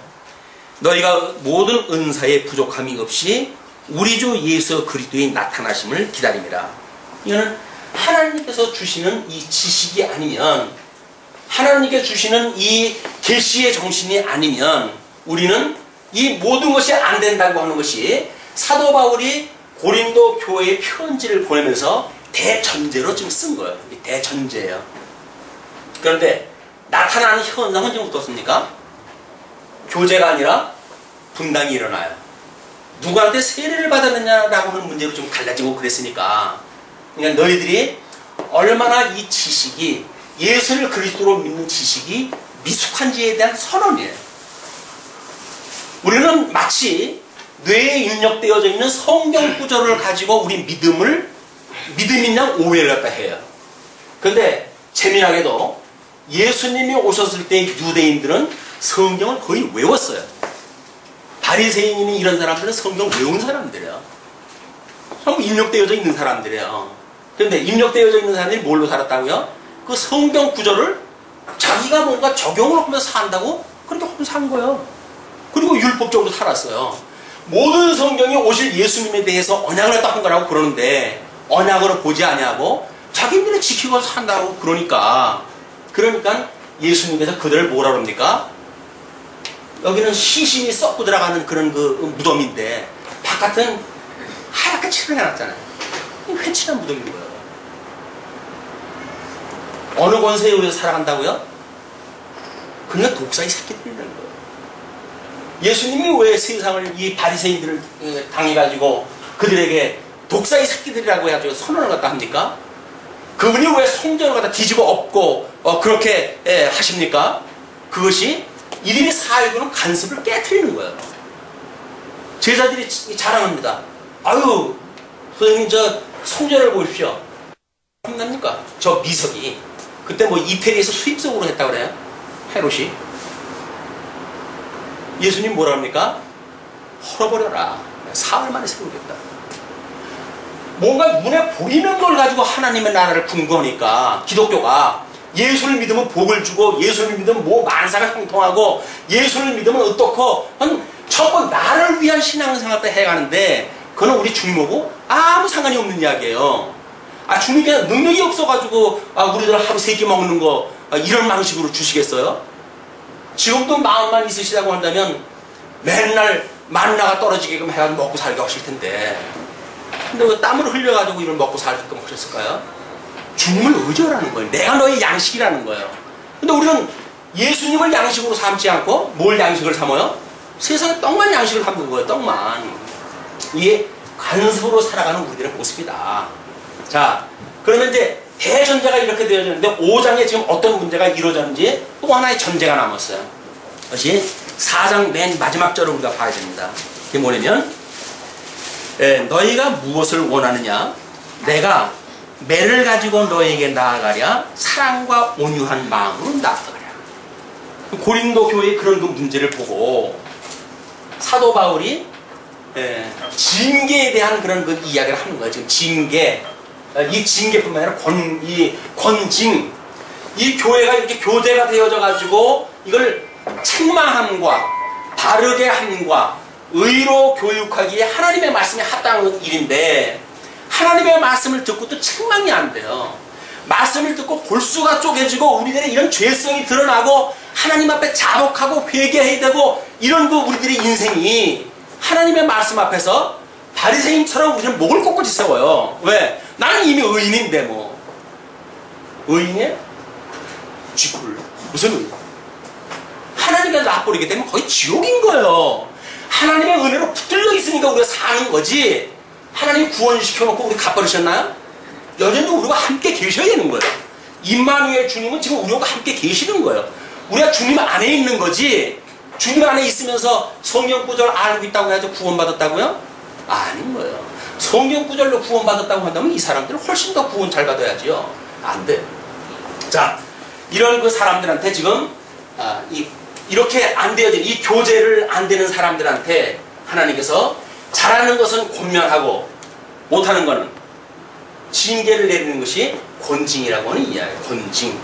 너희가 모든 은사에 부족함이 없이 우리 주 예수 그리스도의 나타나심을 기다립니다. 이거는 하나님께서 주시는 이 지식이 아니면, 하나님께 주시는 이 계시의 정신이 아니면 우리는 이 모든 것이 안 된다고 하는 것이 사도 바울이 고린도 교회에 편지를 보내면서 대전제로 지금 쓴 거예요. 대전제예요. 그런데 나타나는 현상은 지금 어떻습니까? 교제가 아니라 분당이 일어나요. 누구한테 세례를 받았느냐라고 하는 문제로 좀 갈라지고 그랬으니까, 그러니까 너희들이 얼마나 이 지식이, 예수를 그리스도로 믿는 지식이 미숙한지에 대한 선언이에요. 우리는 마치 뇌에 입력되어져 있는 성경 구절을 가지고 우리 믿음이냐 오해를 갖다 해요. 그런데 재미나게도 예수님이 오셨을 때 유대인들은 성경을 거의 외웠어요. 바리새인이니 이런 사람들은 성경 외운 사람들이에요. 전부 입력되어져 있는 사람들이에요. 그런데 입력되어져 있는 사람들이 뭘로 살았다고요? 그 성경 구절을 자기가 뭔가 적용을 하면서 산다고 그렇게 하면서 산 거예요. 그리고 율법적으로 살았어요. 모든 성경이 오실 예수님에 대해서 언약을 했다 한 거라고 그러는데 언약으로 보지 아니하고 자기들이 지키고 산다고 그러니까 예수님께서 그들을 뭐라 그럽니까? 여기는 시신이 썩고 들어가는 그런 그 무덤인데 바깥은 하얗게 칠을 해놨잖아요. 회칠한 무덤인 거예요. 어느 권세에 의해서 살아간다고요? 그냥 독사의 새끼들이라는 거예요. 예수님이 왜 세상을 이 바리새인들을 당해가지고 그들에게 독사의 새끼들이라고 해가지고 선언을 갖다 합니까? 그분이 왜 성전을 갖다 뒤집어 엎고 그렇게 하십니까? 그것이 이들이 살고는 간섭을 깨트리는 거예요. 제자들이 자랑합니다. 아유, 선생님 저 성전을 보십시오. 겁납니까? 저 미석이 그때 뭐 이태리에서 수입적으로 했다고 그래요. 헤롯이. 예수님 뭐라 합니까? 헐어버려라. 사흘 만에 세우겠다. 뭔가 눈에 보이는 걸 가지고 하나님의 나라를 궁구하니까 기독교가 예수를 믿으면 복을 주고 예수를 믿으면 뭐 만사가 형통하고 예수를 믿으면 어떻고 전부 나를 위한 신앙생활을 해가는데 그건 우리 주님하고 아무 상관이 없는 이야기예요. 주님께서 능력이 없어가지고 우리들 하루 3끼 먹는 거 이런 방식으로 주시겠어요? 지금도 마음만 있으시다고 한다면 맨날 만나가 떨어지게끔 해가지고 먹고 살게 하실 텐데 근데 왜 땀을 흘려가지고 이걸 먹고 살게끔 하셨을까요? 주님을 의지하라는 거예요. 내가 너의 양식이라는 거예요. 근데 우리는 예수님을 양식으로 삼지 않고 뭘 양식을 삼아요? 세상에 떡만 양식을 삼는 거예요. 떡만. 이게 간섭으로 살아가는 우리들의 모습이다. 자, 그러면 이제 대전제가 이렇게 되어졌는데 5장에 지금 어떤 문제가 이루어졌는지 또 하나의 전제가 남았어요. 그것이 4장 맨 마지막 절을 우리가 봐야 됩니다. 그게 뭐냐면 너희가 무엇을 원하느냐? 내가 매를 가지고 너에게 나아가랴 사랑과 온유한 마음으로 나아가랴. 고린도 교회의 그런 그 문제를 보고 사도 바울이 징계에 대한 그런 그 이야기를 하는 거예요. 지금 징계, 이 징계뿐만 아니라 권징, 이 교회가 이렇게 교대가 되어져 가지고 이걸 책망함과 바르게 함과 의로 교육하기에 하나님의 말씀에 합당한 일인데 하나님의 말씀을 듣고 또 책망이 안 돼요. 말씀을 듣고 골수가 쪼개지고 우리들의 이런 죄성이 드러나고 하나님 앞에 자복하고 회개해야 되고 이런 그 우리들의 인생이 하나님의 말씀 앞에서 바리새인처럼 우리는 목을 꼿꼿이 세워요. 왜? 나는 이미 의인인데 뭐. 의인이에요? 쥐뿔. 무슨 의인? 하나님께 납버리기 때문에 거의 지옥인 거예요. 하나님의 은혜로 붙들려 있으니까 우리가 사는 거지. 하나님 구원시켜놓고 우리 갚아주셨나요? 여전히 우리가 함께 계셔야 되는 거예요. 임마누엘 주님은 지금 우리가 함께 계시는 거예요. 우리가 주님 안에 있는 거지. 주님 안에 있으면서 성경 구절 알고 있다고 해서 구원받았다고요? 아닌 거예요. 성경 구절로 구원받았다고 한다면 이 사람들은 훨씬 더 구원 잘 받아야지요. 안 돼. 자, 이런 그 사람들한테 지금 이렇게 안 되어진 이 교제를 안 되는 사람들한테 하나님께서 잘하는 것은 권면하고 못하는 것은 징계를 내리는 것이 권징이라고 하는 이야기예요. 권징.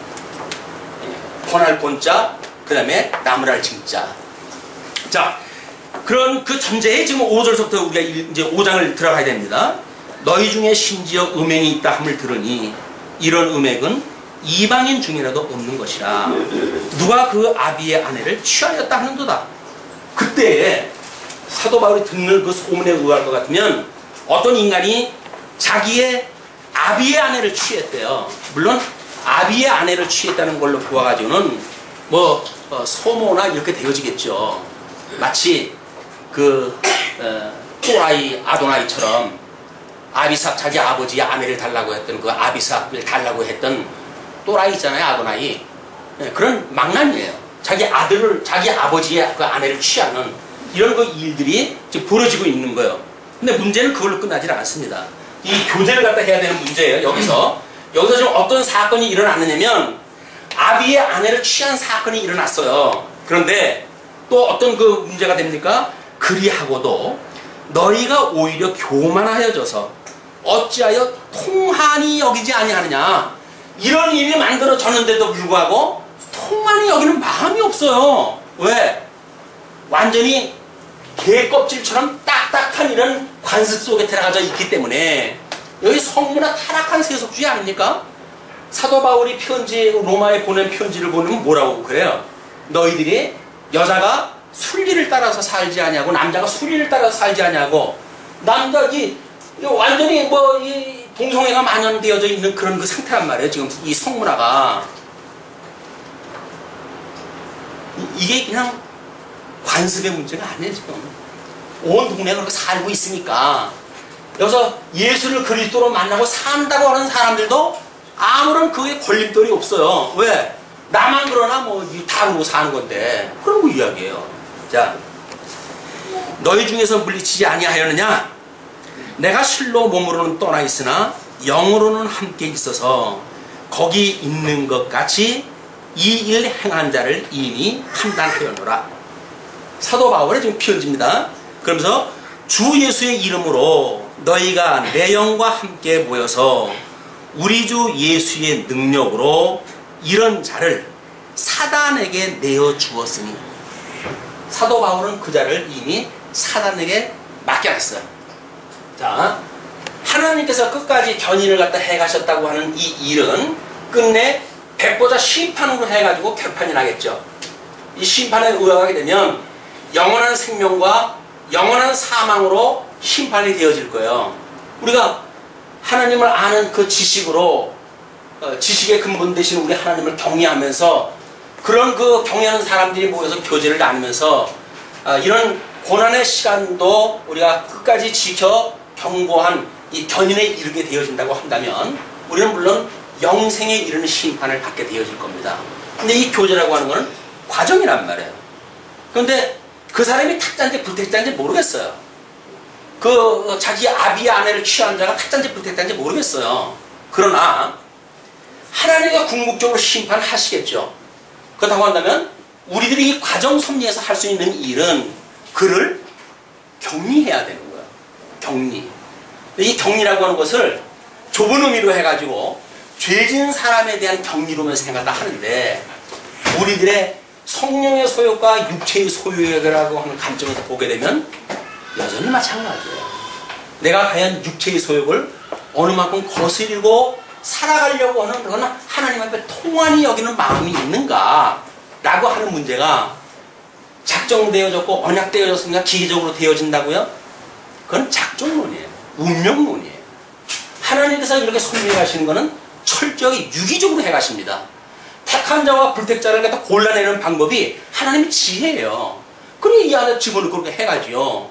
권할 권자, 그 다음에 나무랄 징자. 자, 그런 그 전제에 지금 5절부터 우리가 이제 5장을 들어가야 됩니다. 너희 중에 심지어 음행이 있다 함을 들으니 이런 음행은 이방인 중이라도 없는 것이라. 누가 그 아비의 아내를 취하였다 하는도다. 그때 사도 바울이 듣는 그 소문에 의할 것 같으면 어떤 인간이 자기의 아비의 아내를 취했대요. 물론 아비의 아내를 취했다는 걸로 보아가지고는 뭐 소모나 이렇게 되어지겠죠. 마치 그 또라이 아도나이처럼 아비삭 자기 아버지의 아내를 달라고 했던 그 아비삭을 달라고 했던 또라이 있잖아요. 아도나이. 그런 망나니예요. 자기 아들을 자기 아버지의 그 아내를 취하는 이런 그 일들이 지금 벌어지고 있는 거예요. 근데 문제는 그걸로 끝나질 않습니다. 이 교제를 갖다 해야 되는 문제예요. 여기서 지금 어떤 사건이 일어났느냐면 아비의 아내를 취한 사건이 일어났어요. 그런데 또 어떤 그 문제가 됩니까? 그리하고도 너희가 오히려 교만하여져서 어찌하여 통한이 여기지 아니하느냐. 이런 일이 만들어졌는데도 불구하고 통한이 여기는 마음이 없어요. 왜? 완전히 개껍질처럼 딱딱한 이런 관습 속에 들어가져 있기 때문에 여기 성문화 타락한 세속주의 아닙니까? 사도 바울이 로마에 보낸 편지를 보면 뭐라고 그래요? 너희들이 여자가 순리를 따라서 살지 않냐고 남자가 순리를 따라서 살지 않냐고 남자기 완전히 뭐 이 동성애가 만연되어져 있는 그런 그 상태란 말이에요. 지금 이 성문화가 이게 그냥 관습의 문제가 아니에요. 지금 온 동네가 그렇게 살고 있으니까 여기서 예수를 그리스도로 만나고 산다고 하는 사람들도 아무런 그게 걸림돌이 없어요. 왜? 나만 그러나 뭐 다 그러고 사는 건데 그런 거 이야기예요. 자, 너희 중에서 물리치지 아니하였느냐? 내가 실로 몸으로는 떠나 있으나 영으로는 함께 있어서 거기 있는 것 같이 이 일 행한 자를 이미 판단하였노라. 사도 바울의 지금 편지입니다. 그러면서 주 예수의 이름으로 너희가 내 영과 함께 모여서 우리 주 예수의 능력으로 이런 자를 사단에게 내어 주었으니, 사도 바울은 그 자를 이미 사단에게 맡겨놨어요. 자, 하나님께서 끝까지 견인을 갖다 해가셨다고 하는 이 일은 끝내 백보자 심판으로 해가지고 결판이 나겠죠. 이 심판에 의하게 되면 영원한 생명과 영원한 사망으로 심판이 되어질 거예요. 우리가 하나님을 아는 그 지식으로 지식의 근본 되신 우리 하나님을 경외하면서 그런 그 경외하는 사람들이 모여서 교제를 나누면서 이런 고난의 시간도 우리가 끝까지 지켜 경고한 이 견인에 이르게 되어진다고 한다면 우리는 물론 영생에 이르는 심판을 받게 되어질 겁니다. 근데 이 교제라고 하는 것은 과정이란 말이에요. 그런데 그 사람이 탁자인지 불택자인지 모르겠어요. 그 자기 아비의 아내를 취한 자가 탁자인지 불택자인지 모르겠어요. 그러나 하나님과 궁극적으로 심판하시겠죠. 그렇다고 한다면 우리들이 이 과정 섭리에서 할 수 있는 일은 그를 격리해야 되는 거예요. 격리. 이 격리라고 하는 것을 좁은 의미로 해가지고 죄진 사람에 대한 격리로만 생각을 하는데 우리들의 성령의 소욕과 육체의 소욕이라고 하는 관점에서 보게 되면 여전히 마찬가지예요. 내가 과연 육체의 소욕을 어느 만큼 거스리고 살아가려고 하는 그건 하나님 앞에 통한이 여기는 마음이 있는가 라고 하는 문제가 작정되어졌고 언약되어졌으니까 기계적으로 되어진다고요? 그건 작정론이에요. 운명론이에요. 하나님께서 이렇게 섭리하시는 것은 철저히 유기적으로 해가십니다. 택한 자와 불택자를 갖다 골라내는 방법이 하나님의 지혜예요. 그러니 이 안에 집어넣고 그렇게 해가지요.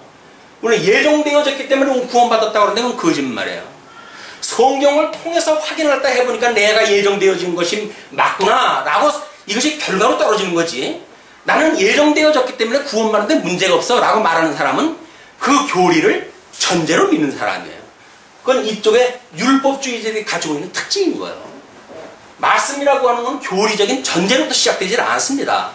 우리는 예정되어졌기 때문에 구원받았다고 그러는데 그건 거짓말이에요. 성경을 통해서 확인을 했다 해보니까 내가 예정되어진 것이 맞구나 라고 이것이 결과로 떨어지는 거지. 나는 예정되어졌기 때문에 구원받는데 문제가 없어 라고 말하는 사람은 그 교리를 전제로 믿는 사람이에요. 그건 이쪽에 율법주의자들이 가지고 있는 특징인 거예요. 말씀이라고 하는 건 교리적인 전제로부터 시작되지 않습니다.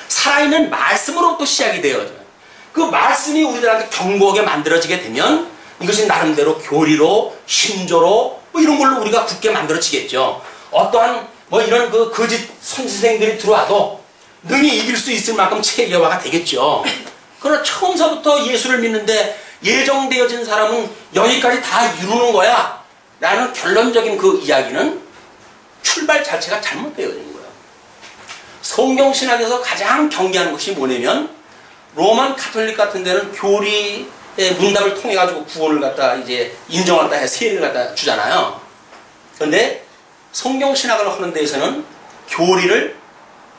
살아있는 말씀으로부터 시작이 되어져요. 그 말씀이 우리들한테 견고하게 만들어지게 되면 이것이 나름대로 교리로, 신조로 뭐 이런 걸로 우리가 굳게 만들어지겠죠. 어떠한 뭐 이런 그 거짓 선지생들이 들어와도 능히 이길 수 있을 만큼 체계화가 되겠죠. 그러나 처음서부터 예수를 믿는데 예정되어진 사람은 여기까지 다 이루는 거야 라는 결론적인 그 이야기는 출발 자체가 잘못되어진 거예요. 성경신학에서 가장 경계하는 것이 뭐냐면 로만 카톨릭 같은 데는 교리의 문답을 통해 가지고 구원을 갖다 이제 인정한다 해 세례를 갖다 주잖아요. 그런데 성경신학을 하는 데에서는 교리를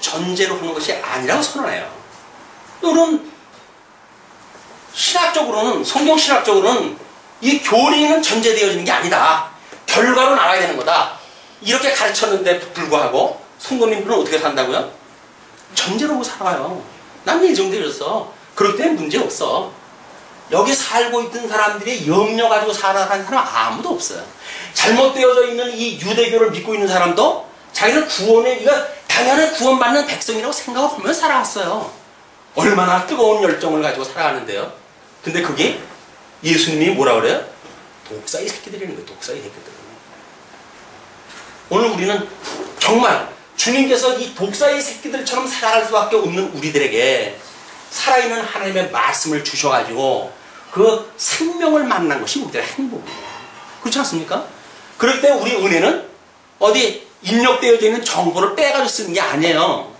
전제로 하는 것이 아니라고 선언해요. 또는 신학적으로는, 성경신학적으로는 이 교리는 전제되어지는 게 아니다. 결과로 나와야 되는 거다. 이렇게 가르쳤는데 불구하고 성도님들은 어떻게 산다고요? 전제로 살아요. 난 예정되어졌어. 그렇기 때문에 문제 없어. 여기 살고 있던 사람들이 염려 가지고 살아가는 사람 아무도 없어요. 잘못되어져 있는 이 유대교를 믿고 있는 사람도 자기는 구원에, 이거 당연히 구원받는 백성이라고 생각하면서 살아왔어요. 얼마나 뜨거운 열정을 가지고 살아가는데요. 근데 그게 예수님이 뭐라 그래요? 독사의 새끼들이라는 거예요. 독사의 새끼들. 오늘 우리는 정말 주님께서 이 독사의 새끼들처럼 살아갈 수밖에 없는 우리들에게 살아있는 하나님의 말씀을 주셔가지고 그 생명을 만난 것이 우리들의 행복이에요. 그렇지 않습니까? 그럴 때 우리 은혜는 어디 입력되어져 있는 정보를 빼가지고 쓰는 게 아니에요.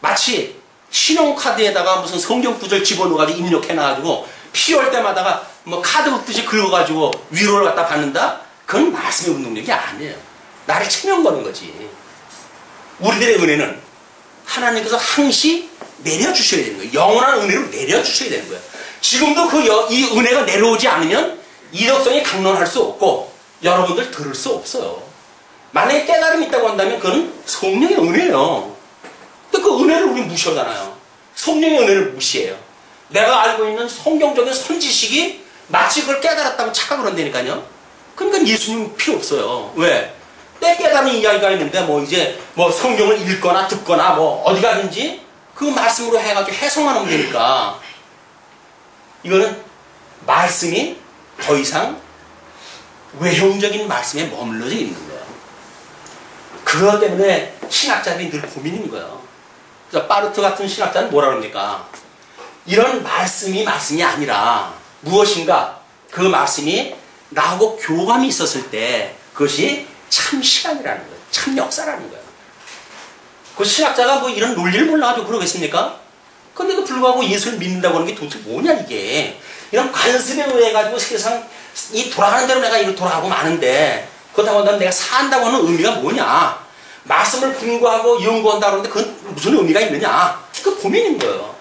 마치 신용카드에다가 무슨 성경 구절 집어넣어가지고 입력해놔가지고 필요할 때마다가 뭐 카드 긁듯이 긁어가지고 위로를 갖다 받는다? 그건 말씀의 운동력이 아니에요. 나를 체면 거는 거지. 우리들의 은혜는 하나님께서 항시 내려주셔야 되는 거예요. 영원한 은혜로 내려주셔야 되는 거예요. 지금도 이 은혜가 내려오지 않으면 이덕성이 강론할 수 없고 여러분들 들을 수 없어요. 만약에 깨달음이 있다고 한다면 그건 성령의 은혜예요. 근데 그 은혜를 우리 무시하잖아요. 성령의 은혜를 무시해요. 내가 알고 있는 성경적인 선지식이 마치 그걸 깨달았다고 착각을 한다니까요. 그러니까 예수님 필요 없어요. 왜? 내 깨달은 이야기가 있는데 이제 성경을 읽거나 듣거나 어디 가든지 그 말씀으로 해가지고 해석만 하면 되니까 이거는 말씀이 더 이상 외형적인 말씀에 머물러져 있는 거예요. 그것 때문에 신학자들이 늘 고민인 거예요. 그래서 파르트 같은 신학자는 뭐라 그럽니까? 이런 말씀이 아니라 무엇인가 그 말씀이 나하고 교감이 있었을 때 그것이 참 시간이라는 거예요. 참 역사라는 거예요. 그 신학자가 이런 논리를 몰라가지고 그러겠습니까? 근데 그 불구하고 예수를 믿는다고 하는 게 도대체 뭐냐 이게. 이런 관습에 의해 가지고 세상 이 돌아가는 대로 내가 이렇게 돌아가고 마는데 그렇다고 한다면 내가 산다고 하는 의미가 뭐냐. 말씀을 공부하고 연구한다고 하는데 그건 무슨 의미가 있느냐. 그 고민인 거예요.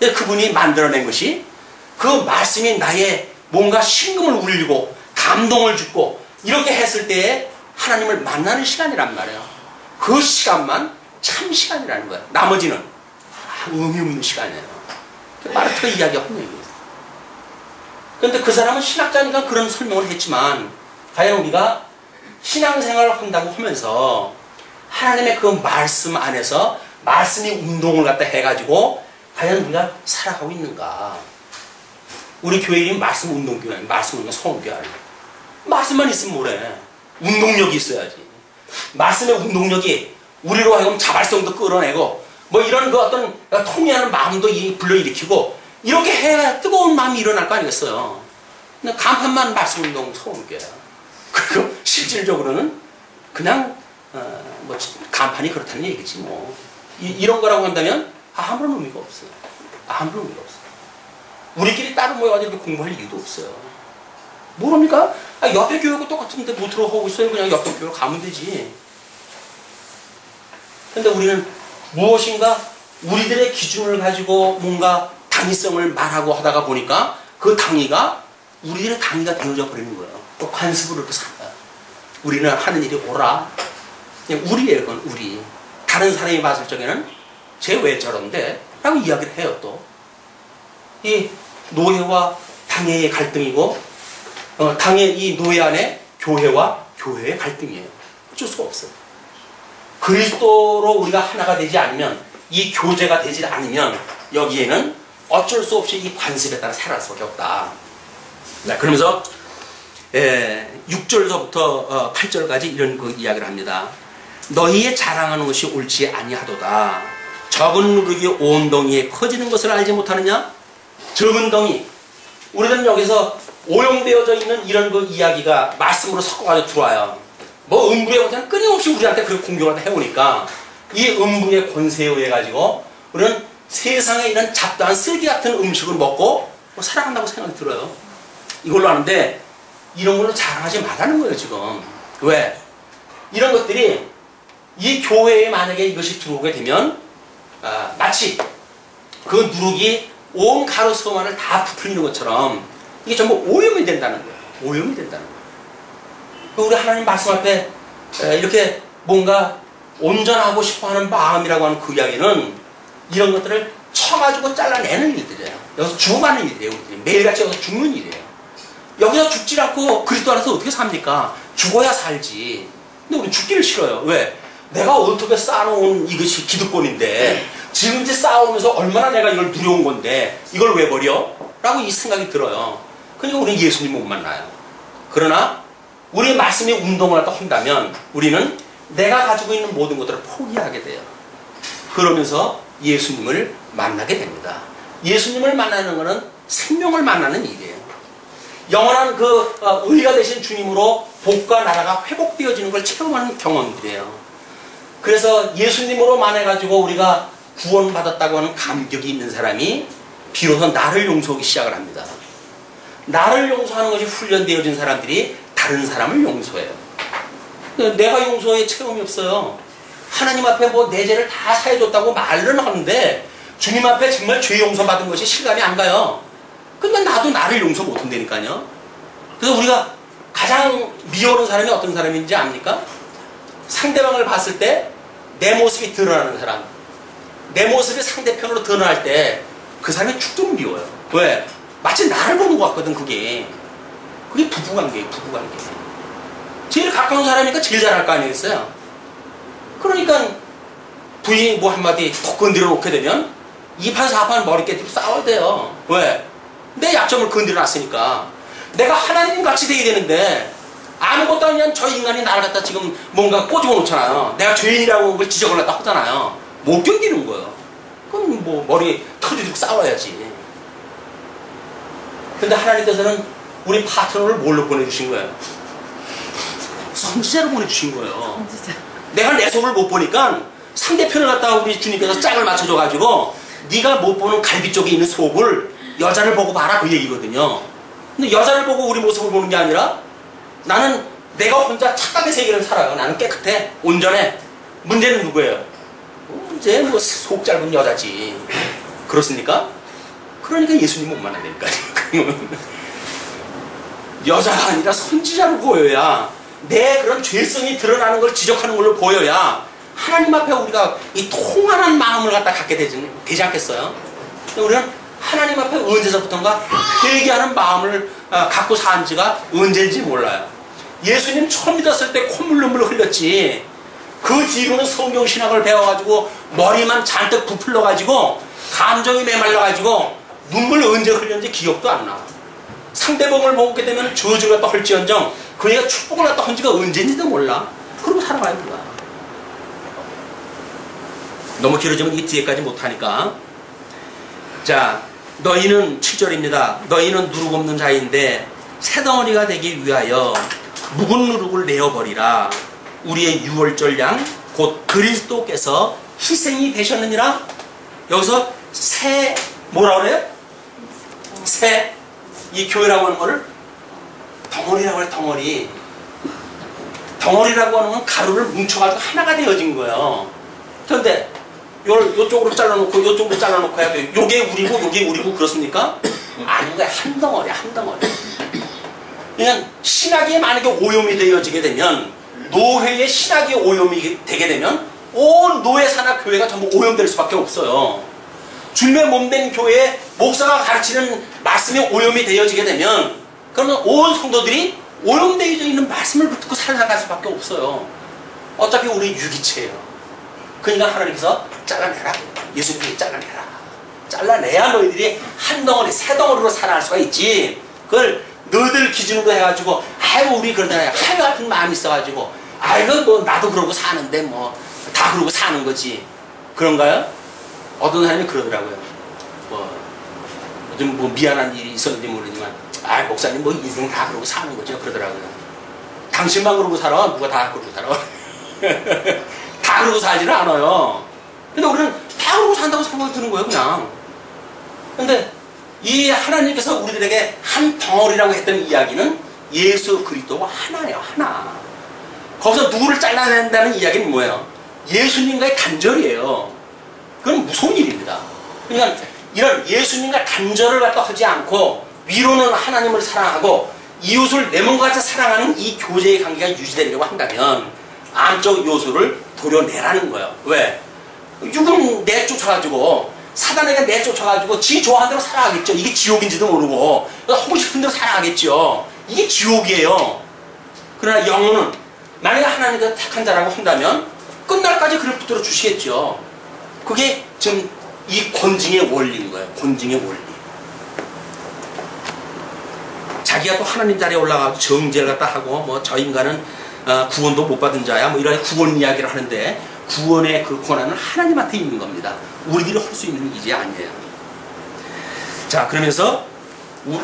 그분이 만들어낸 것이 그 말씀이 나의 뭔가 심금을 울리고 감동을 주고 이렇게 했을 때에 하나님을 만나는 시간이란 말이에요. 그 시간만 참 시간이라는 거예요. 나머지는 의미 없는 시간이에요. 파르트가 이야기하는 얘기예요. 그런데 그 사람은 신학자니까 그런 설명을 했지만 과연 우리가 신앙생활을 한다고 하면서 하나님의 그 말씀 안에서 말씀이 운동을 갖다 해가지고 과연 우리가 살아가고 있는가. 우리 교회 이름이 말씀 운동교회 아니에요. 말씀 운동 성교회 아니에요. 말씀만 있으면 뭐래. 운동력이 있어야지. 말씀의 운동력이 우리로 하여금 자발성도 끌어내고 이런 그 어떤 통해하는 마음도 불러일으키고 이렇게 해야 뜨거운 마음이 일어날 거 아니겠어요. 근데 간판만 말씀 운동 성교회야. 그리고 실질적으로는 그냥 간판이 그렇다는 얘기지 이런 거라고 한다면 아무런 의미가 없어요. 아무런 의미가 없어요. 우리끼리 따로 모여가지고 공부할 이유도 없어요. 뭐랍니까? 옆에 교회가 똑같은데 못 들어가고 있어요. 그냥 옆에 교회 가면 되지. 근데 우리는 무엇인가 우리들의 기준을 가지고 뭔가 당위성을 말하고 하다가 보니까 그 당위가 우리들의 당위가 되어져 버리는 거예요. 또 관습으로 이렇게 산다. 우리는 하는 일이 옳아. 그냥 우리예요. 그건 우리. 다른 사람이 봤을 적에는 쟤 왜 저런데? 라고 이야기를 해요. 또 이 노예와 당회의 갈등이고 당의 이 노예 안에 교회와 교회의 갈등이에요. 어쩔 수가 없어요. 그리스도로 우리가 하나가 되지 않으면 이 교제가 되지 않으면 여기에는 어쩔 수 없이 이 관습에 따라 살아갈 수밖에 없다. 네, 그러면서 6절서부터 8절까지 이런 그 이야기를 합니다. 너희의 자랑하는 것이 옳지 아니하도다. 적은 누룩이 온 덩이에 퍼지는 것을 알지 못하느냐? 적은 덩이. 우리는 여기서 오용되어져 있는 이런 그 이야기가 말씀으로 섞어가지고 들어와요. 음부의 권세는 끊임없이 우리한테 그렇게 공격을 해오니까 이 음부의 권세에 의해 가지고 우리는 세상에 이런 잡다한 쓰레기 같은 음식을 먹고 살아간다고 생각이 들어요. 이걸로 하는데 이런 걸로 자랑하지 말라는 거예요 지금. 왜? 이런 것들이 이 교회에 만약에 이것이 들어오게 되면 마치 그 누룩이 온 가로 서만을 다 부풀리는 것처럼 이게 전부 오염이 된다는 거예요. 오염이 된다는 거예요. 우리 하나님 말씀 앞에 이렇게 뭔가 온전하고 싶어하는 마음이라고 하는 그 이야기는 이런 것들을 쳐가지고 잘라내는 일들이에요. 여기서 죽어가는 일이에요. 우리들이. 매일같이 여기서 죽는 일이에요. 여기서 죽지 않고 그리스도 안에서 어떻게 삽니까? 죽어야 살지. 근데 우리는 죽기를 싫어요. 왜? 내가 어떻게 쌓아놓은 이것이 기득권인데 지금 이제 쌓아오면서 얼마나 내가 이걸 누려온 건데 이걸 왜 버려? 라고 이 생각이 들어요. 그러니까 우리는 예수님 못 만나요. 그러나 우리의 말씀이 운동을 한다면 우리는 내가 가지고 있는 모든 것들을 포기하게 돼요. 그러면서 예수님을 만나게 됩니다. 예수님을 만나는 것은 생명을 만나는 일이에요. 영원한 그 의가 되신 주님으로 복과 나라가 회복되어지는 걸 체험하는 경험들이에요. 그래서 예수님으로 만나가지고 우리가 구원받았다고 하는 감격이 있는 사람이 비로소 나를 용서하기 시작을 합니다. 나를 용서하는 것이 훈련되어진 사람들이 다른 사람을 용서해요. 내가 용서의 체험이 없어요. 하나님 앞에 내 죄를 다 사해줬다고 말은 하는데 주님 앞에 정말 죄 용서받은 것이 실감이 안 가요. 그러니까 나도 나를 용서 못한다니까요. 그래서 우리가 가장 미워하는 사람이 어떤 사람인지 압니까? 상대방을 봤을 때 내 모습이 드러나는 사람, 내 모습이 상대편으로 드러날 때 그 사람이 죽도록 미워요. 왜? 마치 나를 보는 것 같거든. 그게 부부관계예요. 부부관계. 제일 가까운 사람이니까 제일 잘할 거 아니겠어요? 그러니까 부인이 뭐 한마디 톡 건드려 놓게 되면 2판 4판 머리 깨지고 싸워야 돼요. 왜? 내 약점을 건드려 놨으니까. 내가 하나님 같이 돼야 되는데 아무것도 아니면 저 인간이 나를 갖다 지금 뭔가 꼬집어 놓잖아요. 내가 죄인이라고 하는 걸 지적을 갖다 하잖아요. 못 견디는 거예요. 그럼 뭐 머리 터지고 싸워야지. 근데 하나님께서는 우리 파트너를 뭘로 보내주신 거예요? 선지자로 보내주신 거예요. 내가 내 속을 못 보니까 상대편을 갖다가 우리 주님께서 짝을 맞춰줘가지고 네가 못 보는 갈비 쪽에 있는 속을 여자를 보고 봐라 그 얘기거든요. 근데 여자를 보고 우리 모습을 보는 게 아니라 나는 내가 혼자 착각의 세계를 살아요. 나는 깨끗해. 온전해. 문제는 누구예요? 문제 뭐 속 짧은 여자지. 그렇습니까? 그러니까 예수님 못 만난다니까요. 여자가 아니라 선지자로 보여야 내 그런 죄성이 드러나는 걸 지적하는 걸로 보여야 하나님 앞에 우리가 이 통한한 마음을 갖다 갖게 되지 않겠어요? 우리는 하나님 앞에 언제서부턴가 회개하는 마음을 갖고 산 지가 언제인지 몰라요. 예수님 처음 믿었을 때 콧물 눈물 흘렸지. 그 뒤로는 성경 신학을 배워가지고 머리만 잔뜩 부풀러가지고 감정이 메말라가지고 눈물 언제 흘렸는지 기억도 안 나. 상대방을 보게 되면 저주를 갖다 할지언정 그 애가 축복을 갖다 한 지가 언제인지도 몰라. 그러고 살아가야 돼. 너무 길어지면 이 뒤에까지 못하니까. 자, 너희는 7절입니다. 너희는 누룩 없는 자인데 새덩어리가 되기 위하여 묵은 누룩을 내어버리라. 우리의 유월절 양 곧 그리스도께서 희생이 되셨느니라. 여기서 새 뭐라 그래요? 새 이 교회라고 하는 거를 덩어리라고 해요. 덩어리. 덩어리라고 하는 건 가루를 뭉쳐가지고 하나가 되어진 거예요. 그런데 요쪽으로 잘라놓고 요쪽으로 잘라놓고 해야 돼요. 요게 우리고 요게 우리고 그렇습니까? 아닌 거야. 한 덩어리 한 덩어리. 그냥 신학이 만약에 오염이 되어지게 되면 노회의 신학이 오염이 되게 되면 온 노예사나 교회가 전부 오염될 수밖에 없어요. 주님의 몸된 교회에 목사가 가르치는 말씀이 오염이 되어지게 되면 그러면 온 성도들이 오염되어져 있는 말씀을 붙들고 살아갈 수밖에 없어요. 어차피 우리 유기체예요. 그러니까 하나님께서 잘라내라. 예수님이 잘라내라. 잘라내야 너희들이 한 덩어리 새 덩어리로 살아갈 수가 있지. 그걸 너희들 기준으로 해가지고 아이고 우리 그러잖아요. 하여 같은 마음이 있어가지고 아이고 뭐 나도 그러고 사는데 뭐 다 그러고 사는 거지. 그런가요? 어떤 사람이 그러더라고요. 요즘 뭐 미안한 일이 있었는지 모르지만 아 목사님 뭐 인생 다 그러고 사는 거죠. 그러더라고요. 당신만 그러고 살아? 누가 다 그러고 살아? 다 그러고 살지는 않아요. 근데 우리는 다 그러고 산다고 생각이 드는 거예요. 그냥. 근데 이 하나님께서 우리들에게 한 덩어리라고 했던 이야기는 예수 그리스도가 하나예요. 하나. 거기서 누구를 잘라낸다는 이야기는 뭐예요? 예수님과의 단절이에요. 그건 무서운 일입니다. 그러니까 이런 예수님과 단절을 갖다 하지 않고 위로는 하나님을 사랑하고 이웃을 내 몸과 같이 사랑하는 이 교제의 관계가 유지되려고 한다면 안쪽 요소를 도려내라는 거예요. 왜? 육은 내쫓아가지고 사단에게 내쫓아가지고 지 좋아하는 대로 살아가겠죠. 이게 지옥인지도 모르고 하고 싶은 대로 살아가겠죠. 이게 지옥이에요. 그러나 영혼은 만약에 하나님께서 택한 자라고 한다면 끝날까지 그를 붙들어 주시겠죠. 그게 지금 이 권징의 원리인 거예요. 권징의 원리. 자기가 또 하나님 자리에 올라가서 정죄를 갖다 하고 뭐 저 인간은 구원도 못 받은 자야 뭐 이런 구원 이야기를 하는데 구원의 그 권한은 하나님한테 있는 겁니다. 우리들이 할 수 있는 일이 아니에요. 자, 그러면서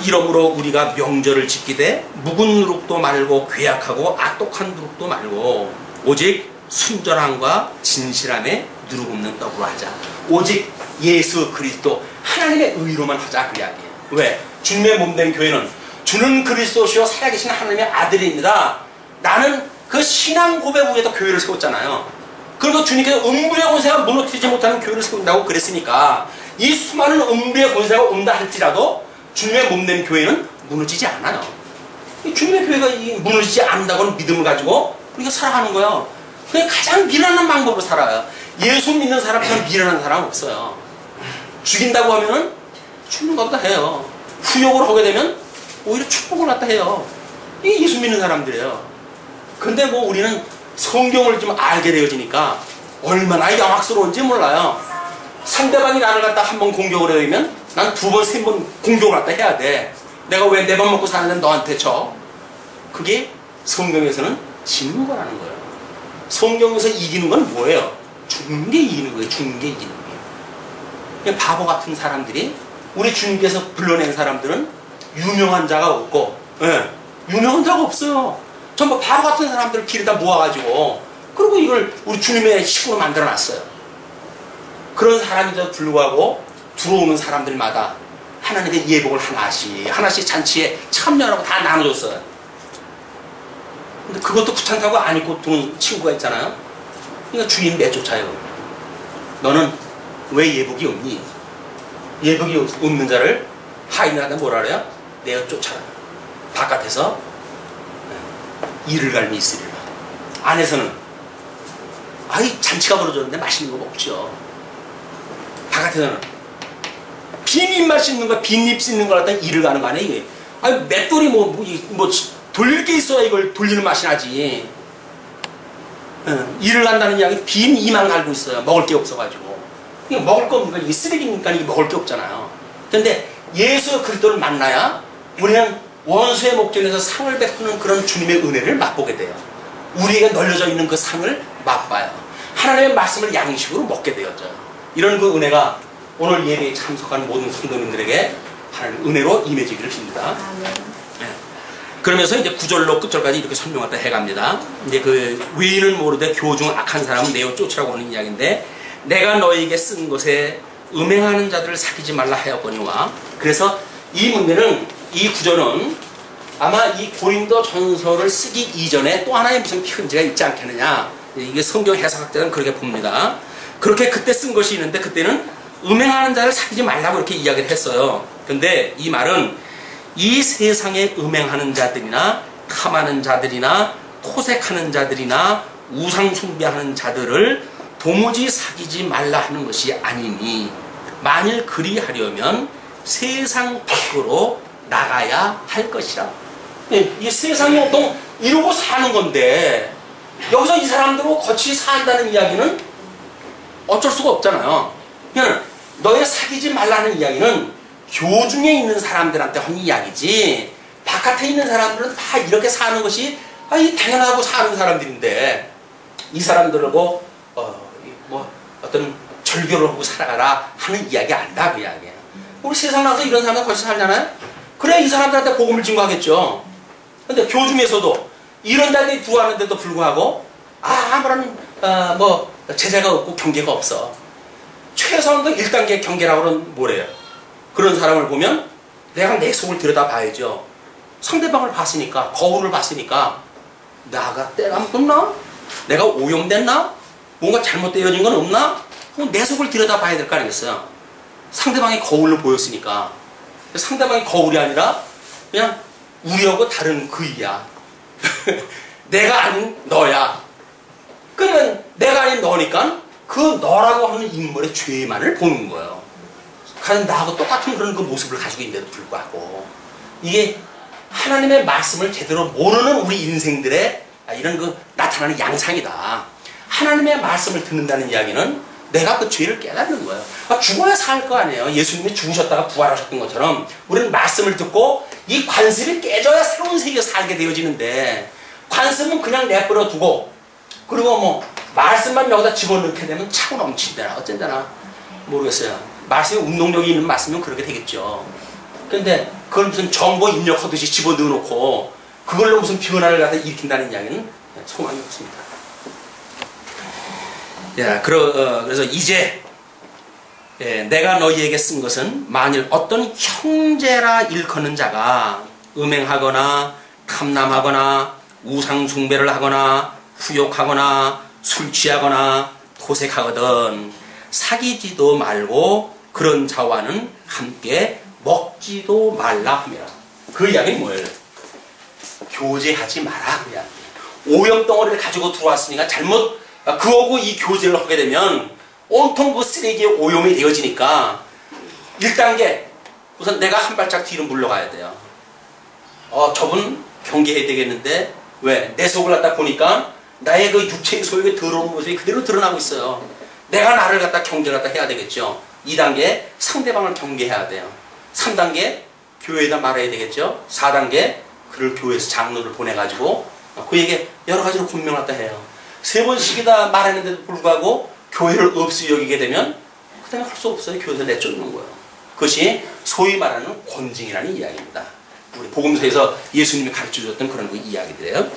이러므로 우리가 명절을 지키되 묵은 누룩도 말고 괴악하고 악독한 누룩도 말고 오직 순전함과 진실함에 누룩 없는 떡으로 하자. 오직 예수 그리스도 하나님의 의로만 하자 그 이야기예요. 왜? 주님의 몸된 교회는 주는 그리스도시요 살아계신 하나님의 아들입니다. 나는 그 신앙 고백 위에도 교회를 세웠잖아요. 그리고 주님께서 음부의 권세가 무너뜨리지 못하는 교회를 세운다고 그랬으니까 이 수많은 음부의 권세가 온다 할지라도 주님의 몸된 교회는 무너지지 않아요. 이 주님의 교회가 무너지지 않는다고는 믿음을 가지고 우리가 살아가는 거예요. 그게 가장 미련한 방법으로 살아요. 예수 믿는 사람처럼 미련한 사람 없어요. 죽인다고 하면은 죽는 것보다 해요. 후욕을 하게 되면 오히려 축복을 갖다 해요. 이게 예수 믿는 사람들이에요. 근데 뭐 우리는 성경을 좀 알게 되어지니까 얼마나 영악스러운지 몰라요. 상대방이 나를 갖다 한 번 공격을 해야면 난 두 번, 세 번 공격을 갖다 해야 돼. 내가 왜 내 밥 먹고 사는데 너한테 쳐? 그게 성경에서는 지는 거라는 거예요. 성경에서 이기는 건 뭐예요? 죽는 게 이기는 거예요. 죽는 게 이기는 거예요. 바보 같은 사람들이 우리 주님께서 불러낸 사람들은 유명한 자가 없고, 예, 유명한 자가 없어요. 전부 바보 같은 사람들을 길에다 모아가지고 그리고 이걸 우리 주님의 식구로 만들어놨어요. 그런 사람인데도 불구하고 들어오는 사람들마다 하나님의 예복을 하나씩 잔치에 참여하라고 다 나눠줬어요. 근데 그것도 귀찮다고 안 입고 들어온 친구가 있잖아요. 그러니까 주인 내쫓아요. 너는 왜 예복이 없니? 예복이 없는 자를 하인들한테 뭐라 그래요? 내어 쫓아라. 바깥에서 이를 갈미 있으리라. 안에서는 아이 잔치가 벌어졌는데 맛있는 거 먹죠. 바깥에서는 빈입만 씻는 거, 빈입 씻는 걸 갖다 이를 가는 거 아니에요. 이게. 아니 맷돌이 뭐 돌릴 게 있어야 이걸 돌리는 맛이 나지. 이를 간다는 이야기 빈 이만 갈고 있어요. 먹을 게 없어가지고. 이게 먹을 거 없으니까 이게 쓰레기니까 이게 먹을 게 없잖아요. 근데 예수 그리스도를 만나야 우리는 원수의 목전에서 상을 베푸는 그런 주님의 은혜를 맛보게 돼요. 우리에게 널려져 있는 그 상을 맛봐요. 하나님의 말씀을 양식으로 먹게 되어져요. 이런 그 은혜가 오늘 예배에 참석한 모든 성도님들에게 하나님의 은혜로 임해지기를 빕니다. 네. 그러면서 이제 9절로 끝절까지 이렇게 설명하다 해갑니다. 이제 그 외인을 모르되 교중 악한 사람은 내어 쫓으라고 하는 이야기인데, 내가 너에게 쓴 것에 음행하는 자들을 사귀지 말라 하였거니와. 그래서 이 문제는, 이 구절은 아마 이 고린도 전서를 쓰기 이전에 또 하나의 무슨 편지가 있지 않겠느냐. 이게 성경 해석학자는 그렇게 봅니다. 그렇게 그때 쓴 것이 있는데, 그때는 음행하는 자를 사귀지 말라고 이렇게 이야기를 했어요. 근데 이 말은 이 세상에 음행하는 자들이나 탐하는 자들이나 토색하는 자들이나 우상 숭배하는 자들을 도무지 사귀지 말라 하는 것이 아니니, 만일 그리하려면 세상 밖으로 나가야 할 것이라. 이 세상이 보통 이러고 사는 건데 여기서 이 사람들하고 같이 산다는 이야기는 어쩔 수가 없잖아요. 그냥 너의 사귀지 말라는 이야기는 교중에 있는 사람들한테 한 이야기지, 바깥에 있는 사람들은 다 이렇게 사는 것이 당연하고 사는 사람들인데, 이 사람들하고 어떤 절교를 하고 살아가라 하는 이야기 아니다, 그 이야기예요. 우리 세상 나가서 이런 사람들 같이 살잖아요. 그래 이 사람들한테 복음을 증거하겠죠. 근데 교중에서도 이런 자들이 구하는데도 불구하고 아무런 제재가 없고 경계가 없어. 최소한도 1단계 경계라고 하면 뭐래요? 그런 사람을 보면 내가 내 속을 들여다봐야죠. 상대방을 봤으니까, 거울을 봤으니까 나가 때가 묻었나? 내가 오염됐나? 뭔가 잘못되어진 건 없나? 내 속을 들여다봐야 될 거 아니겠어요? 상대방이 거울로 보였으니까. 상대방이 거울이 아니라 그냥 우리하고 다른 그이야. 내가 아닌 너야. 그러면 내가 아닌 너니까 그 너라고 하는 인물의 죄만을 보는 거예요. 가장 나하고 똑같은 그런 그 모습을 가지고 있는데도 불구하고, 이게 하나님의 말씀을 제대로 모르는 우리 인생들의 이런 그 나타나는 양상이다. 하나님의 말씀을 듣는다는 이야기는 내가 그 죄를 깨닫는 거예요. 죽어야 살 거 아니에요. 예수님이 죽으셨다가 부활하셨던 것처럼 우리는 말씀을 듣고 이 관습이 깨져야 새로운 세계에 살게 되어지는데, 관습은 그냥 내버려 두고 그리고 말씀만 여기다 집어넣게 되면 차고 넘친다나 어쩐다나 모르겠어요. 말씀이 운동력이 있는 말씀이면 그렇게 되겠죠. 근데 그걸 무슨 정보 입력하듯이 집어넣어놓고 그걸로 무슨 변화를 갖다 일으킨다는 이야기는 소망이 없습니다. 그래서 이제 내가 너희에게 쓴 것은, 만일 어떤 형제라 일컫는 자가 음행하거나 탐남하거나 우상 숭배를 하거나 후욕하거나 술 취하거나 도색하거든 사귀지도 말고 그런 자와는 함께 먹지도 말라 함이라. 그 이야기는 뭐예요? 교제하지 마라 그 이야기. 오염덩어리를 가지고 들어왔으니까 잘못 그거고 이 교제를 하게 되면 온통 그 쓰레기에 오염이 되어지니까 1단계 우선 내가 한 발짝 뒤로 물러가야 돼요. 저분 경계해야 되겠는데 왜? 내 속을 갖다 보니까 나의 그 육체의 소욕의 더러운 모습이 그대로 드러나고 있어요. 내가 나를 갖다 경계를 갖다 해야 되겠죠. 2단계 상대방을 경계해야 돼요. 3단계 교회에다 말해야 되겠죠. 4단계 그를 교회에서 장로를 보내가지고 그에게 여러 가지로 권명을 갖다 해요. 3번씩이다 말했는데도 불구하고 교회를 없이 여기게 되면 그 다음에 할 수 없어요. 교회에서 내쫓는 거예요. 그것이 소위 말하는 권징이라는 이야기입니다. 우리 복음서에서 예수님이 가르쳐줬던 그런 그 이야기들이에요.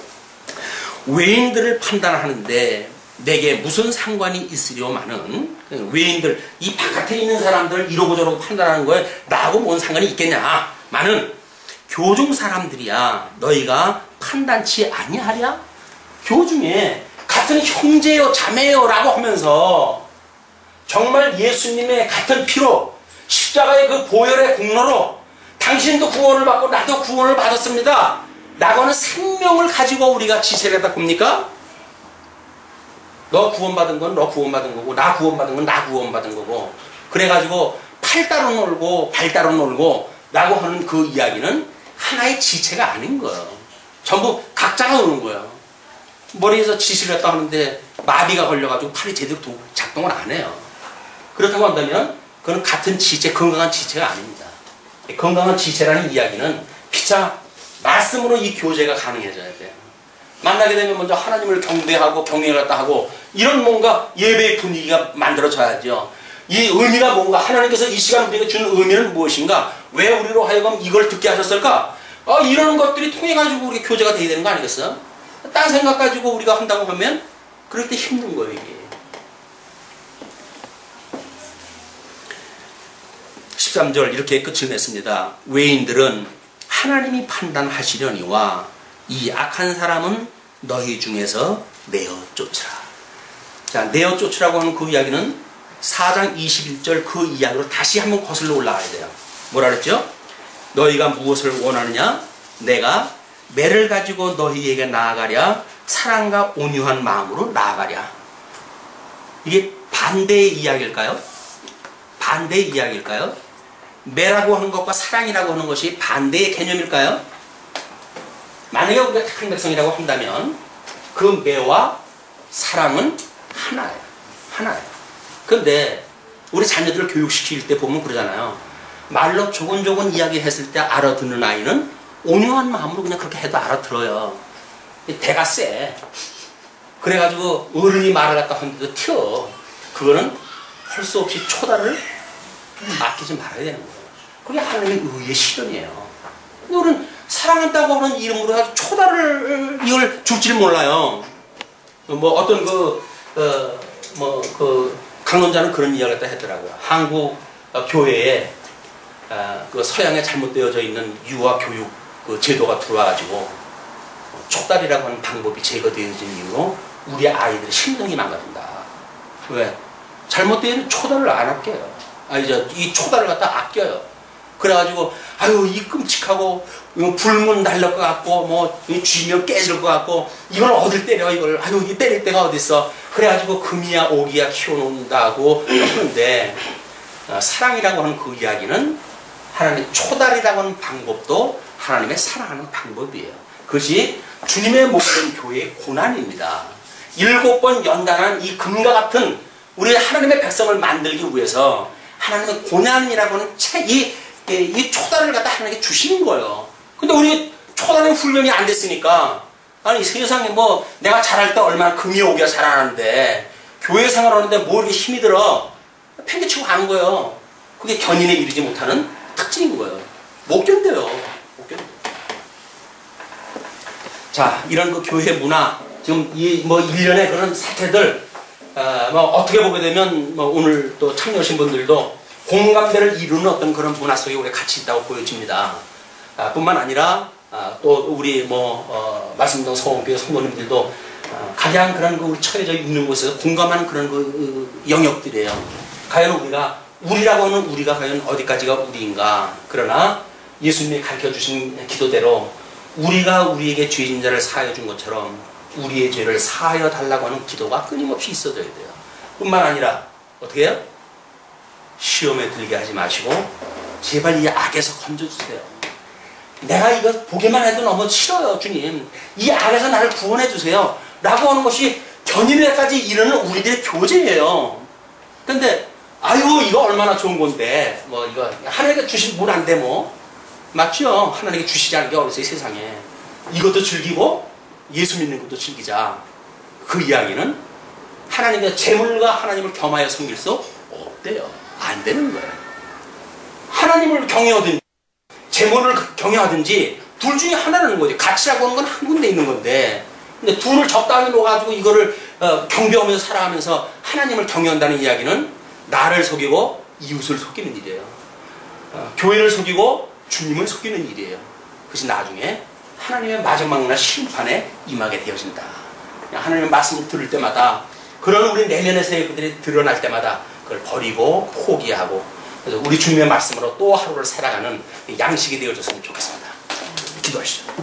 외인들을 판단하는데 내게 무슨 상관이 있으려마는 외인들, 이 바깥에 있는 사람들을 이러고 저러고 판단하는 거에 나하고 뭔 상관이 있겠냐 마는 교중 사람들이야 너희가 판단치 아니하랴? 교중에 같은 형제요 자매요 라고 하면서 정말 예수님의 같은 피로 십자가의 그 보혈의 공로로 당신도 구원을 받고 나도 구원을 받았습니다 라고 하는 생명을 가지고 우리가 지세를 하다 봅니까? 너 구원받은 건 너 구원받은 거고 나 구원받은 건 나 구원받은 거고 그래가지고 팔 따로 놀고 발 따로 놀고 라고 하는 그 이야기는 하나의 지체가 아닌 거예요. 전부 각자가 노는 거예요. 머리에서 지시를 했다 하는데 마비가 걸려가지고 팔이 제대로 작동을 안 해요. 그렇다고 한다면 그건 같은 지체, 건강한 지체가 아닙니다. 건강한 지체라는 이야기는 피차 말씀으로 이 교제가 가능해져야 돼요. 만나게 되면 먼저 하나님을 경배하고 경외를 갖다 하고 이런 뭔가 예배의 분위기가 만들어져야죠. 이 의미가 뭔가 하나님께서 이 시간 우리에게 준 의미는 무엇인가? 왜 우리로 하여금 이걸 듣게 하셨을까? 이런 것들이 통해가지고 우리 교제가 돼야 되는 거 아니겠어요? 딴 생각 가지고 우리가 한다고 하면 그럴 때 힘든 거예요 이게. 13절 이렇게 끝을 냈습니다. 외인들은 하나님이 판단하시려니와 이 악한 사람은 너희 중에서 내어 쫓으라. 자, 내어 쫓으라고 하는 그 이야기는 4장 21절 그 이야기로 다시 한번 거슬러 올라가야 돼요. 뭐라 그랬죠? 너희가 무엇을 원하느냐? 내가 매를 가지고 너희에게 나아가랴 사랑과 온유한 마음으로 나아가랴. 이게 반대의 이야기일까요? 반대의 이야기일까요? 매라고 하는 것과 사랑이라고 하는 것이 반대의 개념일까요? 만약에 우리가 택한 백성이라고 한다면 그 매와 사랑은 하나예요. 하나예요. 그런데 우리 자녀들을 교육시킬 때 보면 그러잖아요. 말로 조곤조곤 이야기했을 때 알아듣는 아이는 온유한 마음으로 그냥 그렇게 해도 알아들어요. 대가 세. 그래가지고 어른이 말을 갖다 하는데도 튀어. 그거는 할 수 없이 초다를 아끼지 말아야 되는 거예요. 그게 하나님의 의의 실현이에요. 근데 우리는 사랑한다고 하는 이름으로 아주 초다를 이걸 줄지를 몰라요. 뭐 어떤 강론자는 그런 이야기를 갖다 했더라고요. 한국 교회에 그 서양에 잘못되어져 있는 유아 교육 그 제도가 들어와가지고 촉달이라고 하는 방법이 제거되어진 이유로 우리 아이들의 심령이 망가진다. 왜? 잘못되어 있는 초달을 안 아껴요. 이 초달을 갖다 아껴요. 그래가지고 아유 이 끔찍하고 불문 날릴 것 같고 뭐 쥐면 깨질 것 같고 이걸 어딜 때려 이걸 아유 이 때릴 데가 어딨어. 그래가지고 금이야 오기야 키워놓는다고 하는데 사랑이라고 하는 그 이야기는 하나님의 초달이라고 하는 방법도 하나님의 사랑하는 방법이에요. 그것이 주님의 목된 교회의 고난입니다. 7번 연단한 이 금과 같은 우리 하나님의 백성을 만들기 위해서 하나님의 고난이라고 하는 이 초단을 갖다 하나님께 주시는 거예요. 근데 우리 초단의 훈련이 안 됐으니까 아니 세상에 뭐 내가 잘할 때 얼마나 금이 오기야 잘하는데 교회 생활하는데 뭐 이렇게 힘이 들어 팽개치고 가는 거예요. 그게 견인에 이르지 못하는 특징인 거예요. 못 견뎌요. 못 견뎌요. 자, 이런 그 교회 문화 지금 이 뭐 일련의 그런 사태들 뭐 어떻게 보게 되면 뭐 오늘 또 참여하신 분들도 공감대를 이루는 어떤 그런 문화 속에 우리가 같이 있다고 보여집니다. 뿐만 아니라 또 우리 말씀드린 서원교회 성도님들도 가장 그런 그 우리 처해져 있는 곳에서 공감하는 그런 그 영역들이에요. 과연 우리가 우리라고 하는 우리가 과연 어디까지가 우리인가. 그러나 예수님이 가르쳐주신 기도대로 우리가 우리에게 죄진 자를 사하여 준 것처럼 우리의 죄를 사하여 달라고 하는 기도가 끊임없이 있어져야 돼요. 뿐만 아니라 어떻게 해요? 시험에 들게 하지 마시고 제발 이 악에서 건져주세요. 내가 이거 보기만 해도 너무 싫어요, 주님. 이 악에서 나를 구원해 주세요. 라고 하는 것이 견인에까지 이르는 우리들의 교제예요. 근데 아유 이거 얼마나 좋은 건데 뭐 이거 하나님께 주신 물 안 돼 뭐. 맞죠? 하나님께 주시지 않은 게 어딨어요, 세상에. 이것도 즐기고 예수 믿는 것도 즐기자. 그 이야기는 하나님의 재물과 하나님을 겸하여 섬길 수 없대요. 안 되는 거예요. 하나님을 경외하든지 재물을 경외하든지 둘 중에 하나라는 거죠. 가치라고 하는 건 한 군데 있는 건데, 근데 둘을 적당히 놓아가지고 이거를 경배하면서 살아가면서 하나님을 경외한다는 이야기는 나를 속이고 이웃을 속이는 일이에요. 교회를 속이고 주님을 속이는 일이에요. 그것이 나중에 하나님의 마지막 날 심판에 임하게 되어진다. 하나님의 말씀을 들을 때마다 그런 우리 내면에서의 그들이 드러날 때마다 그걸 버리고 포기하고, 그래서 우리 주님의 말씀으로 또 하루를 살아가는 양식이 되어졌으면 좋겠습니다. 기도하시죠.